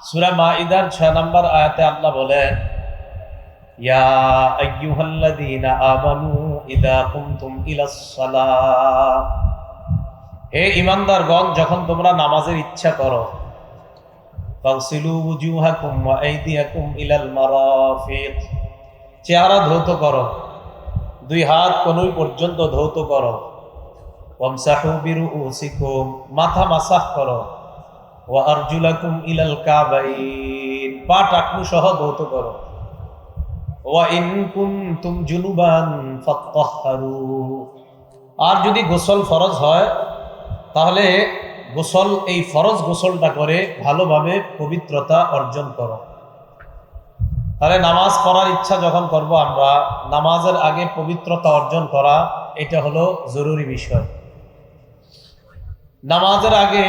সূরা মাইদার 6 নম্বর আয়াতে আল্লাহ বলেন, ইয়া আইয়ুহাল্লাযীনা আমানু ইযা কুমতুম ইলাস সালাহ, হে ঈমানদারগণ, যখন তোমরা নামাজের ইচ্ছা করো, ফাগসিলু ওয়ুজুহাকুম ওয়া আইদিয়াকুম ইলাল মারাফিক, চেহারা ধৌত করো, দুই হাত কনুই পর্যন্ত ধৌত করো, ওয়ামসাহু বিরুউসিকুম, মাথা মাসাহ করো, ওয়া আরজুলাকুম ইলাল কাবাইন, পা টাকনু সহ ধৌত করো, ওয়া ইন কুনতুম জুনুবান ফাত্তাহহারু, আর যদি গোসল ফরজ হয় তাহলে এই ফরজ গোসলটা করে ভালোভাবে পবিত্রতা অর্জন করো। তাহলে নামাজ পড়ার ইচ্ছা যখন করব আমরা, নামাজের আগে পবিত্রতা অর্জন করা এটা হলো জরুরি বিষয়। নামাজের আগে,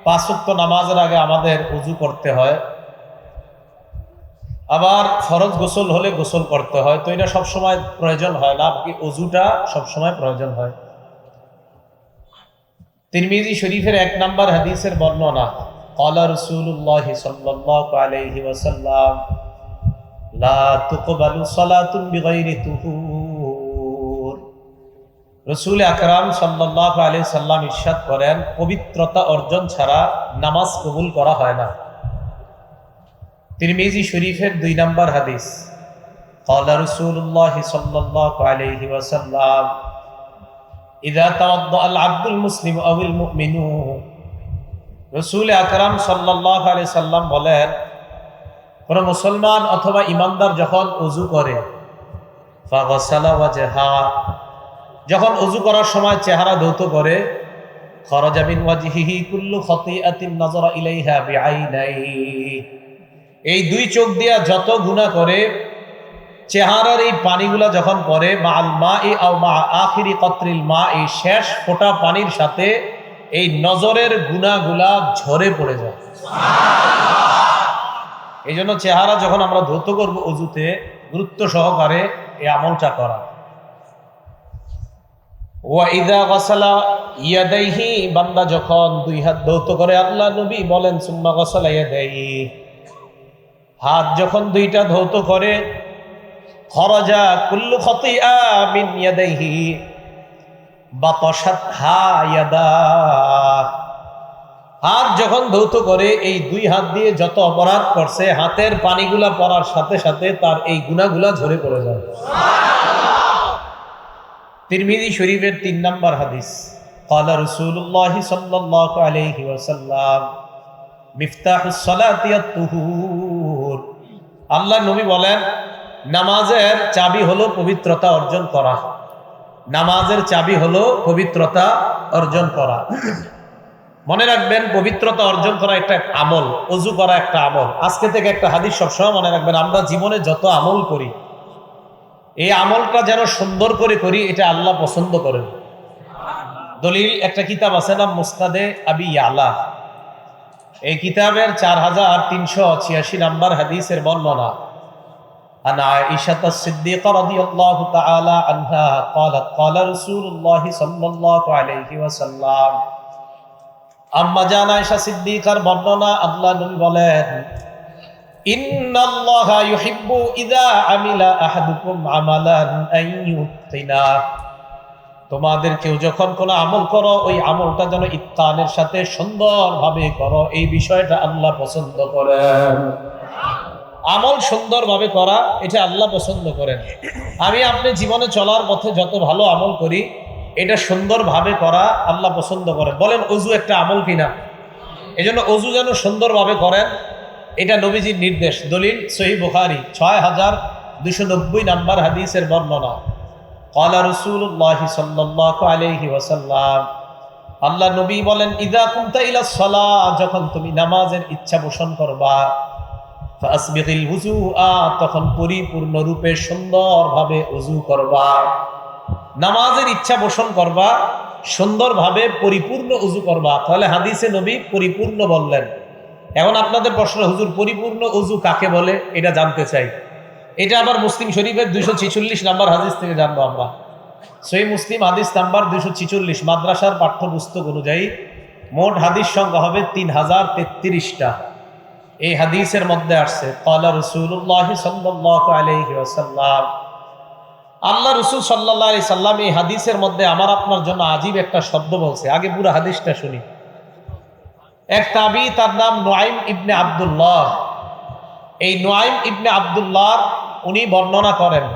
5 ওয়াক্ত নামাজের আগে আমাদের ওযু করতে হয়, আবার ফরজ গোসল হলে গোসল করতে হয়। তো এটা সবসময় প্রয়োজন হয় না, কি ওযুটা সবসময় প্রয়োজন হয়। তিরমিজি শরীফের 1 নম্বর হাদিসের বর্ণনা, ক্বালা রাসূলুল্লাহ সাল্লাল্লাহু আলাইহি ওয়াসাল্লাম, লা তুকবালু সালাতুন বিগাইরি তুহুর। রাসূল আকরাম সাল্লাল্লাহু আলাইহি সাল্লাম ইরশাদ করেন, পবিত্রতা অর্জন ছাড়া নামাজ কবুল করা হয় না। তিরমিজি শরীফের 2 নম্বর হাদিস, ক্বালা রাসূলুল্লাহ সাল্লাল্লাহু আলাইহি ওয়াসাল্লাম, ইযা তাওয়াদ্দা আল আবদুল মুসলিম আওয়াল মুমিনু, রাসূল আকরাম সাল্লাল্লাহু আলাইহি সাল্লাম বলেন, কোন মুসলমান অথবা ইমানদার যখন ওযু করে, ফাগাসালা ওয়াজহা, যখন ওযু করার সময় চেহারা ধৌত করে, খরাজা মিন ওয়াজহিহি কুল্লু খাতিআতিন নাযারা ইলাইহা বিআইনাইহি, এই 2 চোখ দিয়া যত গুনাহ করে, চেহারার এই পানিগুলা যখন পড়ে, মাআল মাই আও মা আখিরি কতরিল মা, এই শেষ ফোঁটা পানির সাথে এই নজরের গুনাহগুলা ঝরে পড়ে যায়। এই জন্য চেহারা যখন আমরা ধৌত করবো ওযুতে, গুরুত্ব সহকারে এই আমলটা করা। ওয়া ইযা গাসালা ইয়াদাইহি, বান্দা যখন 2 হাত ধৌত করে, আল্লাহ নবী বলেন, সুম্মা গাসালা ইয়াদাইহি, হাত যখন 2টা ধৌত করে, খরাজা কুল্লু খাতিআ মিন ইয়াদাইহি বাতাশাতহা ইয়াদা, হাত যখন ধৌত করে, এই 2 হাত দিয়ে যত অপরাধ করছে, হাতের পানিগুলা পড়ার সাথে সাথে তার এই গুনাহগুলা ঝরে পড়ে যায়। তিরমিজি শরীফের 3 নম্বর হাদিস, ক্বালা রাসূলুল্লাহ সাল্লাল্লাহু আলাইহি ওয়াসাল্লাম, মিফতাহুস সালাতি আত-তুহুর, আল্লাহ নবী বলেন, নামাজের চাবি হলো পবিত্রতা অর্জন করা। নামাজের চাবি হলো পবিত্রতা অর্জন করা। মনে রাখবেন, পবিত্রতা অর্জন করা একটা আমল, ওযু করা একটা আমল। আজকে থেকে একটা হাদিস সবসময় মনে রাখবেন, আমরা জীবনে যত আমল করি, এই আমলটা যেন সুন্দর করে করি, এটা আল্লাহ পছন্দ করেন। দলিল একটা কিতাব আছে নাম মুসনাদে আবি ইয়ালা, এই কিতাবের 4386 নম্বর হাদিসের বর্ণনা, عن عائشة الصديقة رضي الله تعالى عنها قالت قال رسول الله صلى الله عليه وسلم, আম্মা জান আয়েশা সিদ্দিকার বর্ণনা, আল্লাহ নবী বলেন, ইন্নাল্লাহা ইউহিব্বু ইযা আমিলা আহাদুকুম আমালান আন ইউতিনা, তোমাদের কেউ যখন কোনো আমল করো, ওই আমলটা যেন ইত্তানের সাথে সুন্দরভাবে করো, এই বিষয়টা আল্লাহ পছন্দ করেন। আমল সুন্দরভাবে করা, এটা আল্লাহ পছন্দ করেন। আমি আপনি জীবনে চলার পথে যত ভালো আমল করি, এটা সুন্দরভাবে করা আল্লাহ পছন্দ করেন। বলেন, ওযু একটা আমল কিনা? এজন্য ওযু যেন সুন্দরভাবে করেন, এটা নবীজির নির্দেশ। দলিল সহিহ বুখারী 6290 নম্বর হাদিসের বর্ণনা, ক্বালা রাসূলুল্লাহ সাল্লাল্লাহু আলাইহি ওয়াসাল্লাম, আল্লাহ নবী বলেন, ইযা কুমতা ইলাস সালাহ, যখন তুমি নামাজের ইচ্ছা পোষণ করবা, ফাসবিগিল ওযুআ, তখন পরিপূর্ণ রূপে সুন্দরভাবে ওযু করবা। নামাজের ইচ্ছা পোষণ করবা, সুন্দরভাবে পরিপূর্ণ ওযু করবা। তাহলে হাদিসে নবী পরিপূর্ণ বললেন। এখন আপনাদের প্রশ্ন, হুজুর পরিপূর্ণ ওযু কাকে বলে, এটা জানতে চাই। এটা আবার মুসলিম শরীফের 246 নম্বর হাদিস থেকে জানবো আমরা। সহিহ মুসলিম হাদিস নাম্বার 246, মাদ্রাসার পাঠ্যপুস্তক অনুযায়ী মোট হাদিস সংখ্যা হবে 3033টা। এই হাদিসের মধ্যে আসছে ক্বালা রাসূলুল্লাহ সাল্লাল্লাহু আলাইহি ওয়াসাল্লাম, আল্লাহ রাসূল সাল্লাল্লাহু আলাইহি সাল্লাম এই হাদিসের মধ্যে আমার আপনার জন্য আজীব একটা শব্দ বলছে। আগে পুরো হাদিসটা শুনি। এক তাবী, তার নাম নুআইম ইবনে আব্দুল্লাহ। এই নুআইম ইবনে আব্দুল্লাহ উনি বর্ণনা করেন,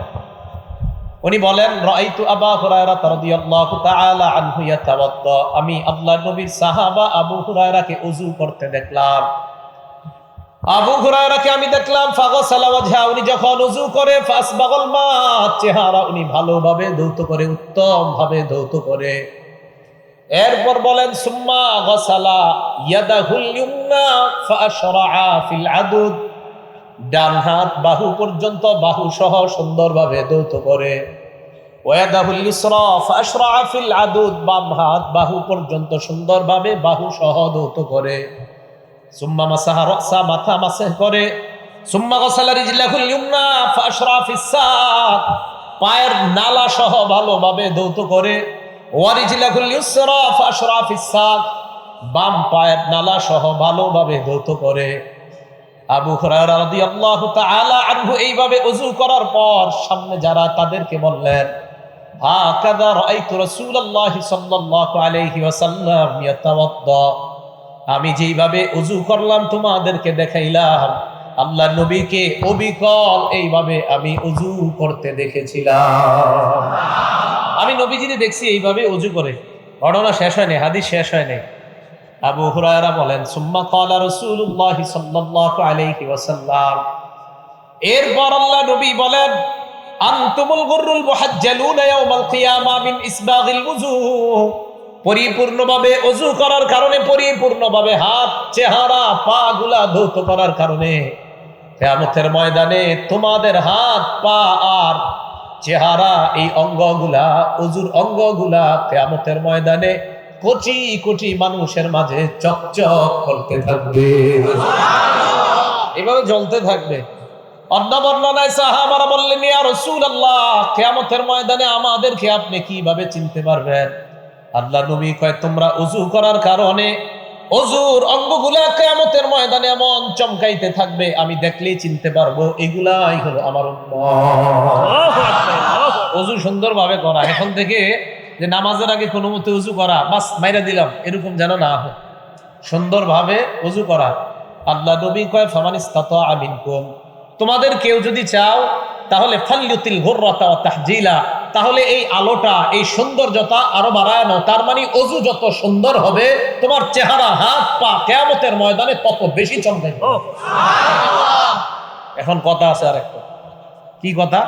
উনি বলেন রাআইতু আবু হুরায়রা রাদিয়াল্লাহু তাআলা আনহু ইয়াতাওয়াদ্দা, আমি আল্লাহর নবীর সাহাবা আবু হুরায়রাকে ওযু করতে দেখলাম। আবু হুরায়রাকে আমি দেখলাম ফাগসালা ওয়াজহা, উনি যখন ওযু করে ফাসবাগাল মা, চেহারা উনি ভালোভাবে ধৌত করে, উত্তম ভাবে ধৌত করে। এরপর বলেন সুম্মা গসালা ইয়াদাহুল ইউমনা ফাআশরাআ ফিল আদুদ, ডান হাত বাহু পর্যন্ত বাহু সহ সুন্দরভাবে ধৌত করে। ওয়াদাহুল ইসরা ফাআশরাআ ফিল আদুদ, বাম হাত বাহু পর্যন্ত সুন্দরভাবে বাহু সহ ধৌত করে। সুম্মা মাসাহা রাসা, মাথা মাসহ করে। সুম্মা গসালা রিজলাহুল ইউমনা ফাআশরাআ ফিস সাক, পায়ের নালা সহ ভালোভাবে ধৌত করে। ওয়ারিজলাহুল ইউসরা ফাআশরাআ ফিস সাক, বাম পায়ের নালা সহ ভালোভাবে ধৌত করে। আবু হুরায়রা রাদিয়াল্লাহু তাআলা আনহু এইভাবে ওযু করার পর সামনে যারা তাদেরকে বললেন হাকাযা রাআইতু রাসূলুল্লাহ সাল্লাল্লাহু আলাইহি ওয়াসাল্লাম ইয়াতাওয়াদ্দা, আমি যেইভাবে ওযু করলাম তোমাদেরকে দেখাইলাম, আল্লাহর নবীকে অবিকল এইভাবে আমি ওযু করতে দেখেছিলাম। আমি নবীজিকে দেখছি এইভাবে ওযু করে। ঘটনা শেষ হয় নাই, হাদিস শেষ হয় নাই। আবু হুরায়রা বলেন সুম্মা ক্বালা রাসূলুল্লাহ সাল্লাল্লাহু আলাইহি ওয়াসাল্লাম, এরপর আল্লাহ নবী বলেন আনতুমুল গুররুল মুহাজ্জালুনা ইয়াউমাল কিয়ামা মিন ইসবাগিল ওযু, পরিপূর্ণভাবে ওযু করার কারণে, পরিপূর্ণভাবে হাত চেহারা পা গুলা ধৌত করার কারণে কিয়ামতের ময়দানে তোমাদের হাত পা আর চেহারা এই অঙ্গগুলা, ওযুর অঙ্গগুলা কিয়ামতের ময়দানে কোটি কোটি মানুষের মাঝে চকচক করতে থাকবে, এভাবে জ্বলতে থাকবে। অন্য বর্ণনায় সাহাবারা বললেন ইয়া রাসূলুল্লাহ, কিয়ামতের ময়দানে আমাদেরকে আপনি কিভাবে চিনতে পারবেন? আল্লাহ নবী কয় তোমরা ওযু করার কারণে ওযুর অঙ্গগুলা কিয়ামতের ময়দানে এমন চমকাইতে থাকবে, আমি দেখলেই চিনতে পারবো এগুলাই হলো আমার উম্মত। ওযু সুন্দরভাবে করা, এখন থেকে যে নামাজের আগে কোনো মতে উজু করা বাস মাইরা দিলাম এরকম যেন না হয়, সুন্দরভাবে উজু করা। আল্লাহ নবী কয় ফামানিস্তাতা মিনকুম, তোমাদের কেউ যদি চাও তাহলে ফালইউতিল গুররাতা ওয়া তাহজিলা, তাহলে এই আলোটা, এই সৌন্দর্যতা আরো বাড়ায় নাও। তার মানে অজু যত সুন্দর হবে তোমার চেহারা হাত পা কিয়ামতের ময়দানে তত বেশি চমকাবে। এখন কথা আছে আরেকটা, কি কথা?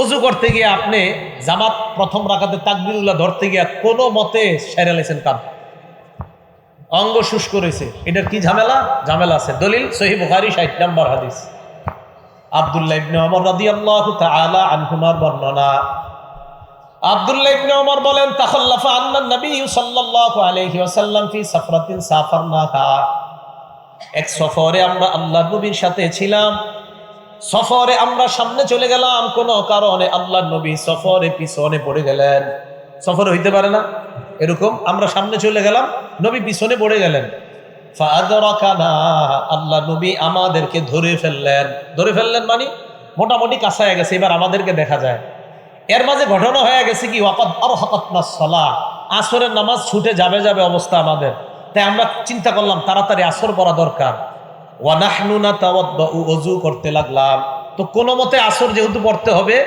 অজু করতে গিয়ে আপনি জামাত প্রথম রাকাতে তাকবীরুল্লাহ ধরতে গিয়ে কোনো মতে সেরে লেছেন, কান অঙ্গ শুষ্ক রয়েছে, এটার কি ঝামেলা? ঝামেলা আছে। দলিল সহিহ বুখারী 60 নম্বর হাদিস, আব্দুল্লাহ ইবনে ওমর রাদিয়াল্লাহু তাআলা আনহুমার বর্ণনা। আব্দুল্লাহ ইবনে ওমর বলেন তাখাল্লাফা আন্নান নবী সাল্লাল্লাহু আলাইহি ওয়াসাল্লাম ফি সাফরাতিন সাফারনাহা, এক সফরে আমরা আল্লাহর নবীর সাথে ছিলাম। সফরে আমরা সামনে চলে গেলাম, কোন কারণে আল্লাহর নবী সফরে পিছনে পড়ে গেলেন। সফরে হইতে পারে না এরকম, আমরা সামনে চলে গেলাম, নবী পিছনে পড়ে গেলেন। ফাআদরাকানা, আল্লাহ নবী আমাদেরকে ধরে ফেললেন। ধরে ফেললেন মানে মোটামুটি কাছায় গেছে, এবার আমাদেরকে দেখা যায়। এর মাঝে ঘটনা হয়ে গেছে কি ওয়াকাদ আরহাকাতনাস সালাহ, আসরের নামাজ ছুটে যাবে যাবে অবস্থা আমাদের। তাই আমরা চিন্তা করলাম তাড়াতাড়ি আসর পড়া দরকার। ওয়া নাহনু নাতাওয়াদ্দাউ, ওযু করতে লাগলাম। তো কোন মতে আসর যেহেতু পড়তে হবে,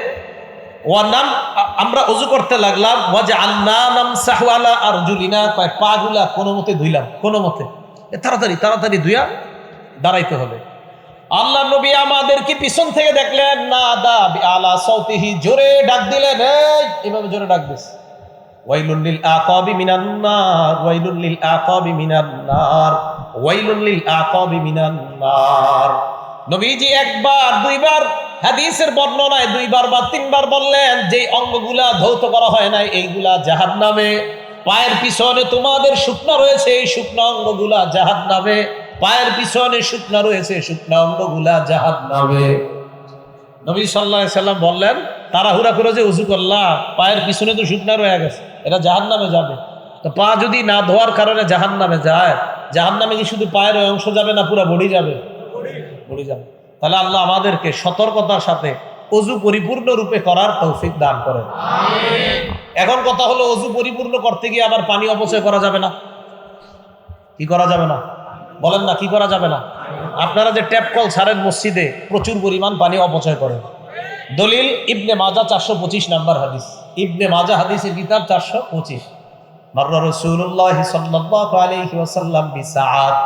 আমরা ওযু করতে লাগলাম। ওয়াজআলনা নামসাহু আলা আরজুলিনা, পাগুলা কোন মতে ধুইলাম, কোন মতে তাড়াতাড়ি তাড়াতাড়ি ধুইয়া দাঁড়াইতে হবে। আল্লাহ নবী আমাদেরকে পিছন থেকে দেখলেন, নাদা বিআলা সাউতিহি, জোরে ডাক দিলেন, এইভাবে জোরে ডাক দিস, ওয়াইলুল লিল আকাবি মিনান নার, ওয়াইলুল লিল আকাবি মিনান নার, ওয়াইলুল লিল আকাবি মিনান নার। নবীজি একবার দুইবার, হাদিসের বর্ণনায় দুইবার বা তিনবার বললেন যে অঙ্গগুলা ধৌত করা হয় না এইগুলা জাহান্নামে। পায়ের পিছনে তোমাদের শুকনা রয়েছে, এই শুকনা অঙ্গগুলা জাহান্নামে। পায়ের পিছনে শুকনা রয়েছে, শুকনা অঙ্গগুলা জাহান্নামে। নবী সাল্লাল্লাহু আলাইহি সাল্লাম বললেন তাড়াহুড়া করে যে ওযু করলা, পায়ের পিছনে তো শুকনা রয়ে গেছে, এটা জাহান্নামে যাবে। তো পা যদি না ধোয়ার কারণে জাহান্নামে যায়, জাহান্নামে কি শুধু পায়ের অংশ যাবে না পুরো বডি যাবে? ভুলে যান। তাহলে আল্লাহ আমাদেরকে সতর্কতার সাথে অজু পরিপূর্ণ রূপে করার তৌফিক দান করেন। এখন কথা হলো, অজু পরিপূর্ণ করতে গিয়ে আবার পানি অপচয় করা যাবে না? কি করা যাবে না? বলেন না, কি করা যাবে না? আপনারা যে ট্যাপ কল ছাড়েন মসজিদে, প্রচুর পরিমাণ পানি অপচয় করেন। দলিল ইবনে মাজা 425 নাম্বার হাদিস। ইবনে মাজা হাদিসের কিতাব 425। মাররা রাসূলুল্লাহ সাল্লাল্লাহু আলাইহি ওয়াসাল্লাম বিসাআদ।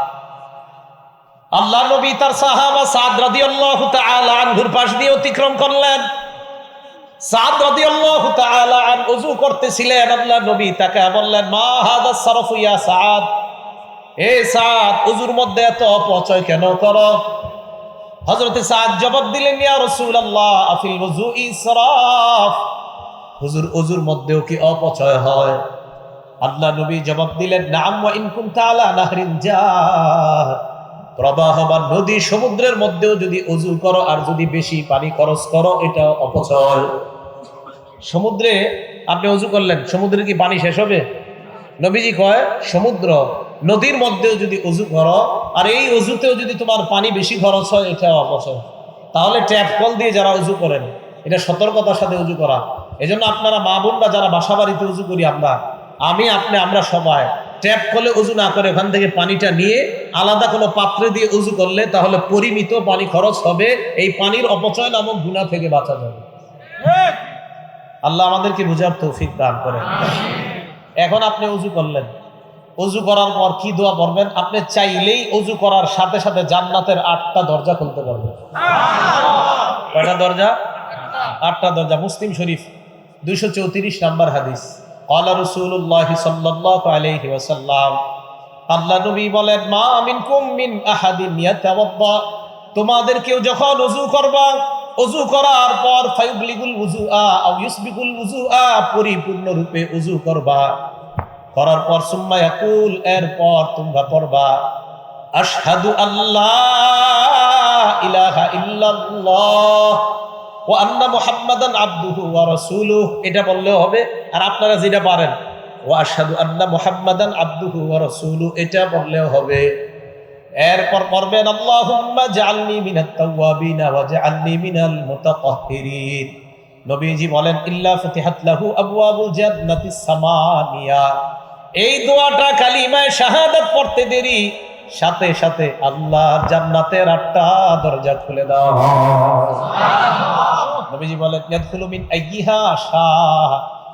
আল্লাহ নবী তার সাহাবা সাদ রাদিয়াল্লাহু তাআলা আনহুর পাশ দিয়ে অতিক্রম করলেন। সাদ রাদিয়াল্লাহু তাআলা আন ওযু করতেছিলেন। আল্লাহ নবী তাকে বললেন, মা হাদা সারফু ইয়া সাদ, এ সাদ, ওযুর মধ্যে এত অপচয় কেন করো? হযরতে সাদ জবাব দিলেন, ইয়া রাসূলুল্লাহ আফিল ওযু ইসরাফ, হুজুর ওযুর মধ্যেও কি অপচয় হয়? আল্লাহ নবী জবাব দিলেন, নাম ওয়া ইন কুনতা আলা নাহরিন জার, প্রবাহমান নদী সমুদ্রের মধ্যেও যদি ওযু করো আর যদি বেশি পানি খরচ করো, এটা অপচয়। সমুদ্রে আপনি ওযু করলেন, সমুদ্রে কি পানি শেষ হবে? নবীজি কয়, সমুদ্র নদীর মধ্যেও যদি ওযু করো আর এই ওযুতেও যদি তোমার পানি বেশি খরচ হয়, এটা অপচয়। তাহলে ট্যাপ কল দিয়ে যারা ওযু করেন, এটা সতর্কতার সাথে ওযু করা। এজন্য আপনারা মা বোনরা যারা বাসা বাড়িতে ওযু করি, আমরা সবাই ট্যাপ কলে ওযু না করে ওখান থেকে পানিটা নিয়ে আলাদা কোনো পাত্রে দিয়ে ওযু করলে তাহলে পরিমিত পানি খরচ হবে। এই পানির অপচয় নামক গুনাহ থেকে বাঁচা যাবে। আল্লাহ আমাদেরকে বুঝার তৌফিক দান করেন। এখন আপনি ওযু করলেন, ওযু করার পর কি দোয়া পড়বেন? আপনি চাইলেই ওযু করার সাথে সাথে জান্নাতের 8টা দরজা খুলতে পারবেন। কয়টা দরজা? 8টা দরজা। মুসলিম শরীফ 234 নাম্বার হাদিস। ক্বালা রাসূলুল্লাহ সাল্লাল্লাহু আলাইহি ওয়াসাল্লাম, আল্লাহ নবী বলেন, মা মিনকুম মিন আহাদিন ইয়াতাওয়াদ্দা, তোমাদের কেউ যখন ওযু করবা, ওযু করার পর ফায়ুবলিগুল ওযুআ আও ইউসবিগুল ওযুআ, পরিপূর্ণ রূপে ওযু করবা। করার পর সুম্মা ইয়াকুল, এরপর তোমরা পড়বা, আশহাদু আল্লা ইলাহা ইল্লাল্লাহ ওয়া আন্না মুহাম্মাদান আবদুহু ওয়া রাসূলুহু, এটা বললেও হবে। আর আপনারা যেটা পারেন, ওয়া আশহাদু আন্না মুহাম্মাদান আবদুহু ওয়া রাসূলুহু, এটা বললেও হবে। এরপর পড়বেন, আল্লাহুম্মা জাআলনি মিনাত তাওয়াবিন ওয়া জাআলনি মিনাল মুতাতাহহিরিন। নবীজি বলেন, ইল্লা ফুতিহাত লাহু আবওয়াবুল জান্নাতিস সামানিয়া, এই দোয়াটা কালিমায়ে শাহাদাত পড়তে দেরি সাথে সাথে আল্লাহর জান্নাতের 8টা দরজা খুলে দাও। নবীজি বলেন, ইয়াদখুলু মিন আইয়িহা শা,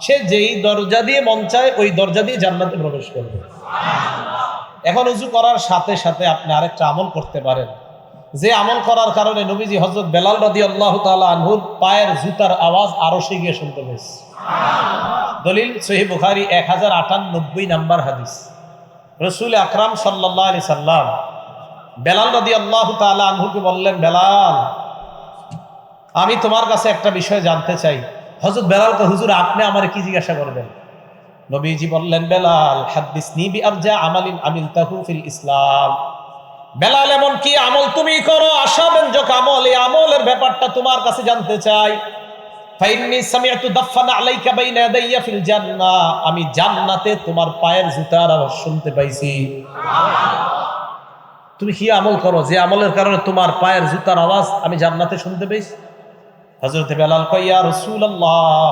সে যেই দরজা দিয়ে মন চায় ওই দরজা দিয়ে জান্নাতে প্রবেশ করবে। এখন ওযু করার সাথে সাথে আপনি আরেকটা আমল করতে পারেন, যে আমল করার কারণে নবীজি হযরত বেলাল রাদিয়াল্লাহু তাআলা আনহুর পায়ের জুতার আওয়াজ আরশে গিয়ে শুনতে পেয়েছে। দলিল সহিহ বুখারী 1098 নাম্বার হাদিস। রাসূল আকরাম সাল্লাল্লাহু আলাইহি সাল্লাম বেলাল রাদিয়াল্লাহু তাআলা আনহুকে বললেন, বেলাল, আমি তোমার কাছে একটা বিষয় জানতে চাই। হযরত বেলালকে, হুজুর আপনি আমারে কি জিজ্ঞাসা করবেন? নবীজি বললেন, বেলাল, হাদ্দিসনি বিআরজা আমালিন আমিলতাহু ফিল ইসলাম, বেলাল এমন কি আমল তুমি করো আশাব্যঞ্জক আমল, এই আমলের ব্যাপারটা তোমার কাছে জানতে চাই। ফাইন্নী সামি'তু দাফানা আলাইকা বাইনা ইয়াদাইয়া ফিল জান্নাহ, আমি জান্নাতে তোমার পায়ের জুতার আওয়াজ শুনতে পাইছি। তুমি কি আমল করো যে আমলের কারণে তোমার পায়ের জুতার আওয়াজ আমি জান্নাতে শুনতে পেয়েছি? হযরত বেলাল কয়, ইয়া রাসূলুল্লাহ,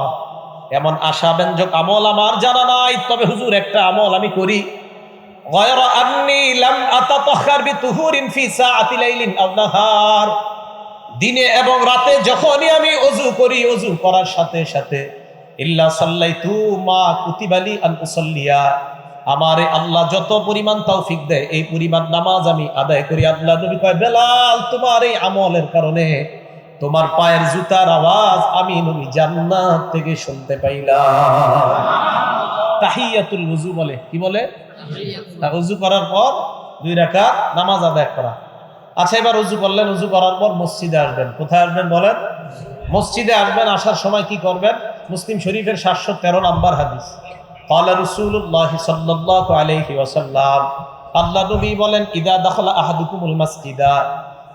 এমন আশাব্যঞ্জক আমল আমার জানা নাই, তবে হুজুর একটা আমল আমি করি। গায়রা আন্নী লাম আতাতাহহার বিতুহুরিন ফি সাআতি লাইলিন আও নাহার, দিনে এবং রাতে যখনই আমি ওযু করি, ওযু করার সাথে সাথে ইল্লা সাল্লাইতু মা কুতিবালি আন উসাল্লিয়া, আমারে আল্লাহ যত পরিমাণ তৌফিক দেয় এই পরিমাণ নামাজ আমি আদায় করি। আল্লাহ নবী কয়, বেলাল, তোমার এই আমলের কারণে তোমার পায়ের জুতার আওয়াজ আমি নবী জান্নাত থেকে শুনতে পাইলাম। তাহিয়াতুল ওযু বলে, কি বলে? ওযু করার পর 2 রাকাত নামাজ আদায় করা। আচ্ছা, এবার ওযু করলেন, ওযু করার পর মসজিদে আসবেন। কোথায় আসবেন বলেন? মসজিদে আসবেন। আসার সময় কি করবেন? মুসলিম শরীফের 713 নাম্বার হাদিস। ক্বালা রাসূলুল্লাহ সাল্লাল্লাহু আলাইহি ওয়াসাল্লাম, আল্লাহ নবী বলেন, ইদা দাখালা আহাদুকুমুল মাসজিদা,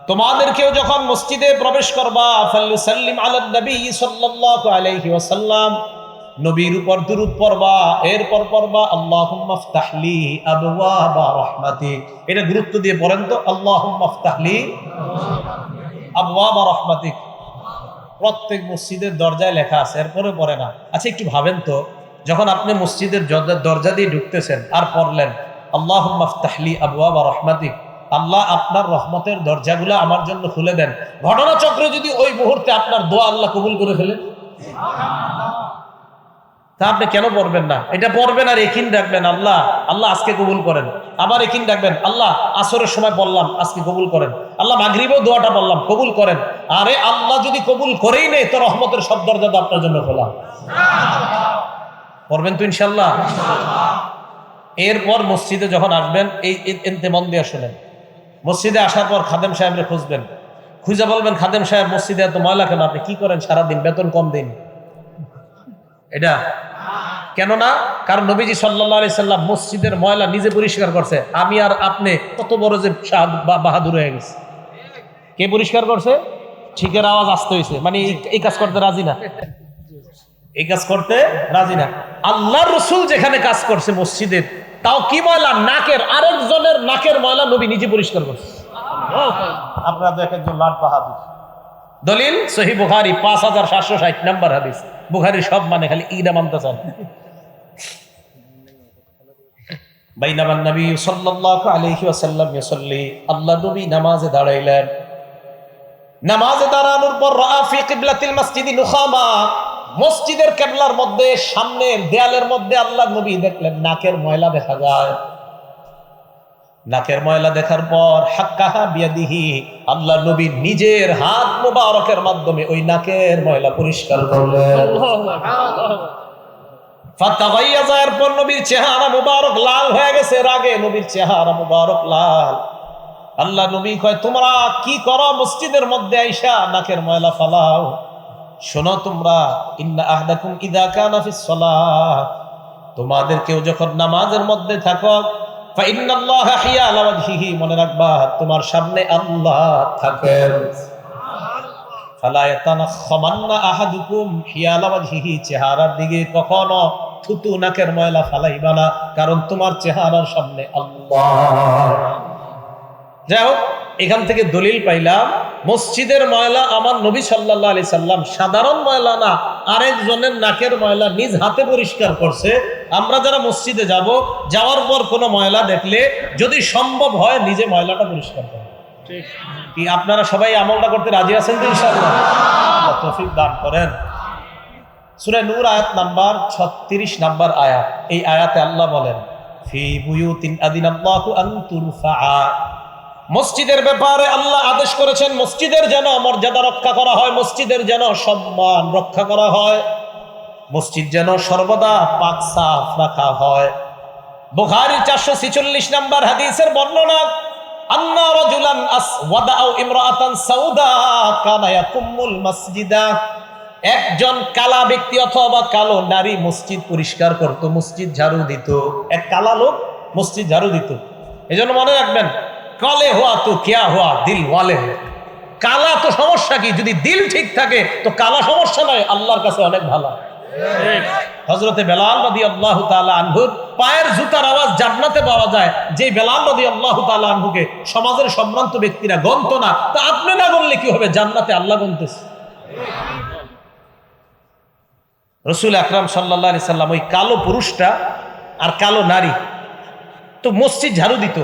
তোমাদের কেউ যখন মসজিদে প্রবেশ করবা, ফালইউসাল্লিম আলান নবী সাল্লাল্লাহু আলাইহি ওয়াসাল্লাম, নবীর উপর দুরূদ পড়বা, এরপর পড়বা আল্লাহুম্মা ইফতাহলি আবওয়াবা রাহমাতিক। এটা গুরুত্ব দিয়ে পড়েন তো, আল্লাহুম্মা ইফতাহলি আবওয়াবা রাহমাতিক। প্রত্যেক মসজিদের দরজায় লেখা আছে, এরপরে পড়ে না। আচ্ছা একটু ভাবেন তো, যখন আপনি মসজিদের দরজা দিয়ে ঢুকতেছেন আর পড়লেন আল্লাহুম্মা ইফতাহলি আবওয়াবা রাহমাতিক, আল্লাহ আপনার রহমতের দরজাগুলো আমার জন্য খুলে দেন, ঘটনাচক্রে যদি ওই মুহূর্তে আপনার দোয়া আল্লাহ কবুল করে ফেলেন, তা আপনি কেন পড়বেন না? এটা পড়বেন আর একিন রাখবেন আল্লাহ আল্লাহ আজকে কবুল করেন, আবার একিন রাখবেন আল্লাহ আসরের সময় বললাম আজকে কবুল করেন, আল্লাহ মাগরিবেও দোয়াটা বললাম কবুল করেন। আরে আল্লাহ যদি কবুল করেই নেই তো রহমতের সব দরজা তো আপনার জন্য খোলা। পড়বেন তো ইনশাল্লাহ। এরপর মসজিদে যখন আসবেন এই এনতে মন দিয়ে শুনেন, মসজিদে আসার পর খাদেম সাহেবরে খুঁজবেন, খুঁজে বলবেন খাদেম সাহেব মসজিদে এত ময়লা কেন, আপনি কি করেন সারাদিন, বেতন কম দিন? এটা কেন না? কারণ নবীজি সাল্লাল্লাহু আলাইহি সাল্লাম মসজিদের ময়লা নিজে পরিষ্কার করছে। আমি আর আপনি কত বড় যে বাহাদুর হয়ে গেছে। কে পরিষ্কার করছে? ঠিকের আওয়াজ আসতে হয়েছে, মানে এই কাজ করতে রাজি না, এই কাজ করতে রাজি না। আল্লাহর রাসূল যেখানে কাজ করছে মসজিদের, তাও কি ময়লা, নাকের, আরেকজনের নাকের ময়লা নবী নিজে পরিষ্কার করছে। আপনারা তো একজন লাট বাহাদুর। দলিল সহিহ বুখারী 5760 নম্বর হাদিস। বুখারী সব মানে, খালি ইরা মানতে চান। বাইনামান নবী সাল্লাল্লাহু আলাইহি ওয়াসাল্লাম ইউসাল্লি, আল্লাহ নবী নামাজে দাঁড়াইলেন। নামাজে দাঁড়ানোর পর রাআ ফি কিবলাতিল মসজিদি নুখামা, মসজিদের কিবলার মধ্যে সামনের দেয়ালের মধ্যে আল্লাহ নবী দেখলেন নাকের ময়লা দেখা যায়। নাকের ময়লা দেখার পর হাক্কাহা বিয়াদিহি, আল্লাহ নবী নিজের হাত মুবারকের মাধ্যমে ওই নাকের ময়লা পরিষ্কার করলেন। ফাতাগাইয়াজা, এরপর নবীর চেহারা মুবারক লাল হয়ে গেছে, রাগে নবীর চেহারা মুবারক লাল। আল্লাহ নবী কয় তোমরা কি করো মসজিদের মধ্যে আইসা নাকের ময়লা ফালাও? শোনো তোমরা, ইন্না আহদাকুম ইযা কানা ফিস সালাহ, তোমাদের কেউ যখন নামাজের মধ্যে থাকো, ফা ইন্নাল্লাহা হিয়ালা ওয়াজহিহি, মনে রাখবা তোমার সামনে আল্লাহ থাকেন। ফালা ইয়াতানাখামান্না আহাদুকুম হিয়ালা ওয়াজহিহি, চেহারার দিকে কখনো থুতু নাকের ময়লা ফালাইবা না, কারণ তোমার চেহারার সামনে আল্লাহ। যাই হোক, এখান থেকে দলিল পাইলাম মসজিদের ময়লা আমার নবী সাল্লাল্লাহু আলাইহি সাল্লাম সাধারণ ময়লা না, আরেকজনের নাকের ময়লা নিজ হাতে পরিষ্কার করছে। আমরা যারা মসজিদে যাব, যাওয়ার পর কোনো ময়লা দেখলে যদি সম্ভব হয় নিজে ময়লাটা পরিষ্কার করব। ঠিক কি আপনারা সবাই আমলটা করতে রাজি আছেন তো ইনশাআল্লাহ? আল্লাহ তৌফিক দান করেন। সূরা নূর আয়াত নাম্বার 36 নাম্বার আয়াত, এই আয়াতে আল্লাহ বলেন ফি বুয়ুতিন আযিনাল্লাহু আন তুরফা, মসজিদের ব্যাপারে আল্লাহ আদেশ করেছেন মসজিদের যেন মর্যাদা রক্ষা করা হয়, মসজিদের যেন সম্মান রক্ষা করা হয়, মসজিদ যেন সর্বদা পাক সাফ রাখা হয়। বুখারী 446 নম্বর হাদিসের বর্ণনা, আন্না রাজুলান আসওয়াদা আও ইমরাআতান সাউদা কানা ইয়াকুমুল মাসজিদা, একজন কালা ব্যক্তি অথবা কালো নারী মসজিদ পরিষ্কার করত, মসজিদ ঝাড়ু দিত। এক কালা লোক মসজিদ ঝাড়ু দিত। এজন্য মনে রাখবেন, কালে হুয়া তো কিয়া হুয়া দিল ওয়ালে, কালা তো সমস্যা কি, যদি দিল ঠিক থাকে তো কালা সমস্যা নয়, আল্লাহর কাছে অনেক ভালো। হযরতে বেলাল রাদিয়াল্লাহু তাআলা আনহুর পায়ের জুতার আওয়াজ জান্নাতে পাওয়া যায়, যে বেলাল রাদিয়াল্লাহু তাআলা আনহুকে সমাজের সম্ভ্রান্ত ব্যক্তিরা গণতো না, তা আপনি না গণলে কি হবে, জান্নাতে আল্লাহ গণতেছে। রাসূল আকরাম সাল্লাল্লাহু আলাইহি সাল্লাম ওই কালো পুরুষটা আর কালো নারী তো মসজিদ ঝাড়ু দিত।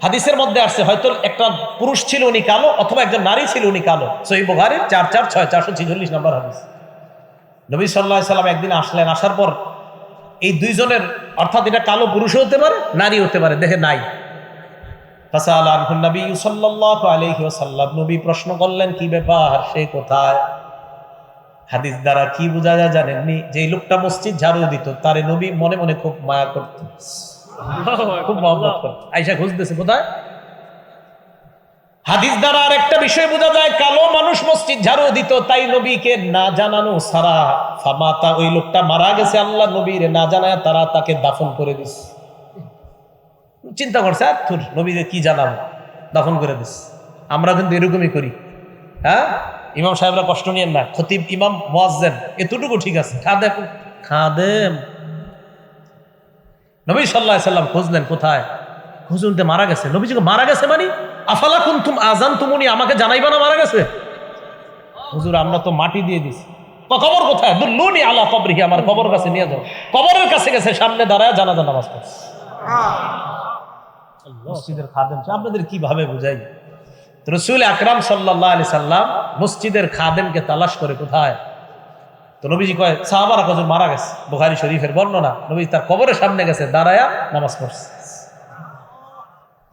হাদিসের মধ্যে আসছে হয়তো একটা পুরুষ ছিল উনি কালো, অথবা একজন নারী ছিল উনি কালো। সহিহ বুখারী 446 নম্বর হাদিস। নবী সাল্লাল্লাহু আলাইহি সাল্লাম একদিন আসলেন, আসার পর এই দুইজনের, অর্থাৎ এটা কালো পুরুষও হতে পারে নারী হতে পারে, দেখে নাই। ফাসালা আনহুন নবী সাল্লাল্লাহু আলাইহি ওয়াসাল্লাম, নবী প্রশ্ন করলেন কি ব্যাপার, সে কোথায়? হাদিস দ্বারা কি বোঝা যায় জানেননি? যে এই লোকটা মসজিদ ঝাড়ু দিত, তারে নবী মনে মনে খুব মায়া করতেন, খুব মহব্বত করতেন। আয়েশা খুঁজতেছে কোথায়। হাদিস দ্বারা আর একটা বিষয় বোঝা যায়, কালো মানুষ মসজিদ ঝাড়ু দিত, তাই নবীকে না জানানো সারা ফামাতা, ওই লোকটা মারা গেছে, আল্লাহ নবীর না জানায় তারা তাকে দাফন করে দিস। চিন্তা করছে থুর, নবীকে কি জানাবো, দাফন করে দিস। আমরা কিন্তু এরকমই করি। হ্যাঁ, ইমাম সাহেবরা কষ্ট নিয়েন না, খতিব ইমাম মুয়াজ্জিন এতটুকু ঠিক আছে, খাদেম। নবী সাল্লাল্লাহু আলাইহি সাল্লাম খুঁজলেন কোথায়, হুজুরতে মারা গেছে। নবীজিকে মারা গেছে মানে আফালা কুনতুম আযানতুমুনি, আমাকে জানাইবা না মারা গেছে? হুজুর আমরা তো মাটি দিয়ে দিছি। কবর কোথায়? দুল্লুনি আলা কবরিহি, আমার কবর কাছে নিয়ে যাও। কবরের কাছে গেছে, সামনে দাঁড়ায় জানাজা নামাজ পড়ছে। মসজিদের খাদেম আপনাদের কিভাবে বুঝাই? রাসূল আকরাম সাল্লাল্লাহু আলাইহি সাল্লাম মসজিদের খাদেমকে তালাশ করে কোথায়, তো নবীজি কয় সাহাবারা হুজুর মারা গেছে। বুখারী শরীফের বর্ণনা, নবী তার কবরের সামনে গেছে, দাঁড়ায়া নামাজ পড়ছে।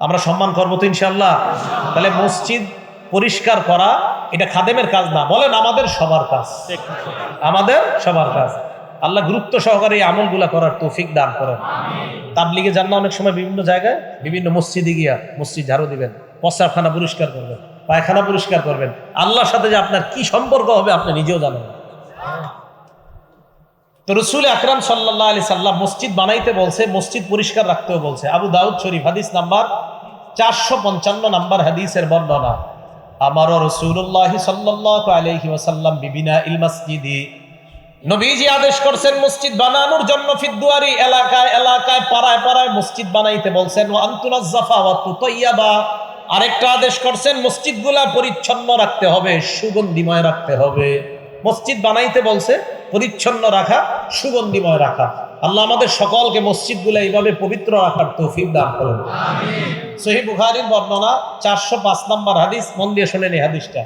আমরা সম্মান করবো তো ইনশাআল্লাহ। তাহলে মসজিদ পরিষ্কার করা এটা খাদেমের কাজ না, বলেন আমাদের সবার কাজ, আমাদের সবার কাজ। আল্লাহ গুরুত্ব সহকারে এই আমলগুলা করার তৌফিক দান করেন। তাবলিগে যান না অনেক সময় বিভিন্ন জায়গায়, বিভিন্ন মসজিদে গিয়া মসজিদ ঝাড়ু দিবেন, প্রস্রাবখানা পরিষ্কার করবেন, পায়খানা পরিষ্কার করবেন। আল্লাহর সাথে যে আপনার কি সম্পর্ক হবে আপনি নিজেও জানেন। তো রাসূল আকরাম সাল্লাল্লাহু আলাইহি সাল্লাম মসজিদ বানাইতে বলছে, মসজিদ পরিষ্কার রাখতেও বলছে। আবু দাউদ শরীফ হাদিস নাম্বার 455 নাম্বার হাদিসের বর্ণনা, আমার রাসূলুল্লাহ সাল্লাল্লাহু আলাইহি ওয়াসাল্লাম বিবিনাইল মসজিদি, নবীজি আদেশ করছেন মসজিদ বানানোর জন্য। ফিদ্দুয়ারি, এলাকায় এলাকায় পাড়ায় পাড়ায় মসজিদ বানাইতে বলছেন। ওয়া আনতুনাজ্জাফা ওয়া তুতাইয়াবা, আরেকটা আদেশ করছেন মসজিদগুলা পরিচ্ছন্ন রাখতে হবে, সুগন্ধিময় রাখতে হবে। মসজিদ বানাইতে বলছে, পরিচ্ছন্ন রাখা, সুগন্ধিময় রাখা। আল্লাহ আমাদের সকলকে মসজিদগুলা এইভাবে পবিত্র রাখার তৌফিক দান করুন, আমিন। সহিহ বুখারীর বর্ণনা 405 নম্বর হাদিস, মন দিয়ে শুনেন এই হাদিসটা।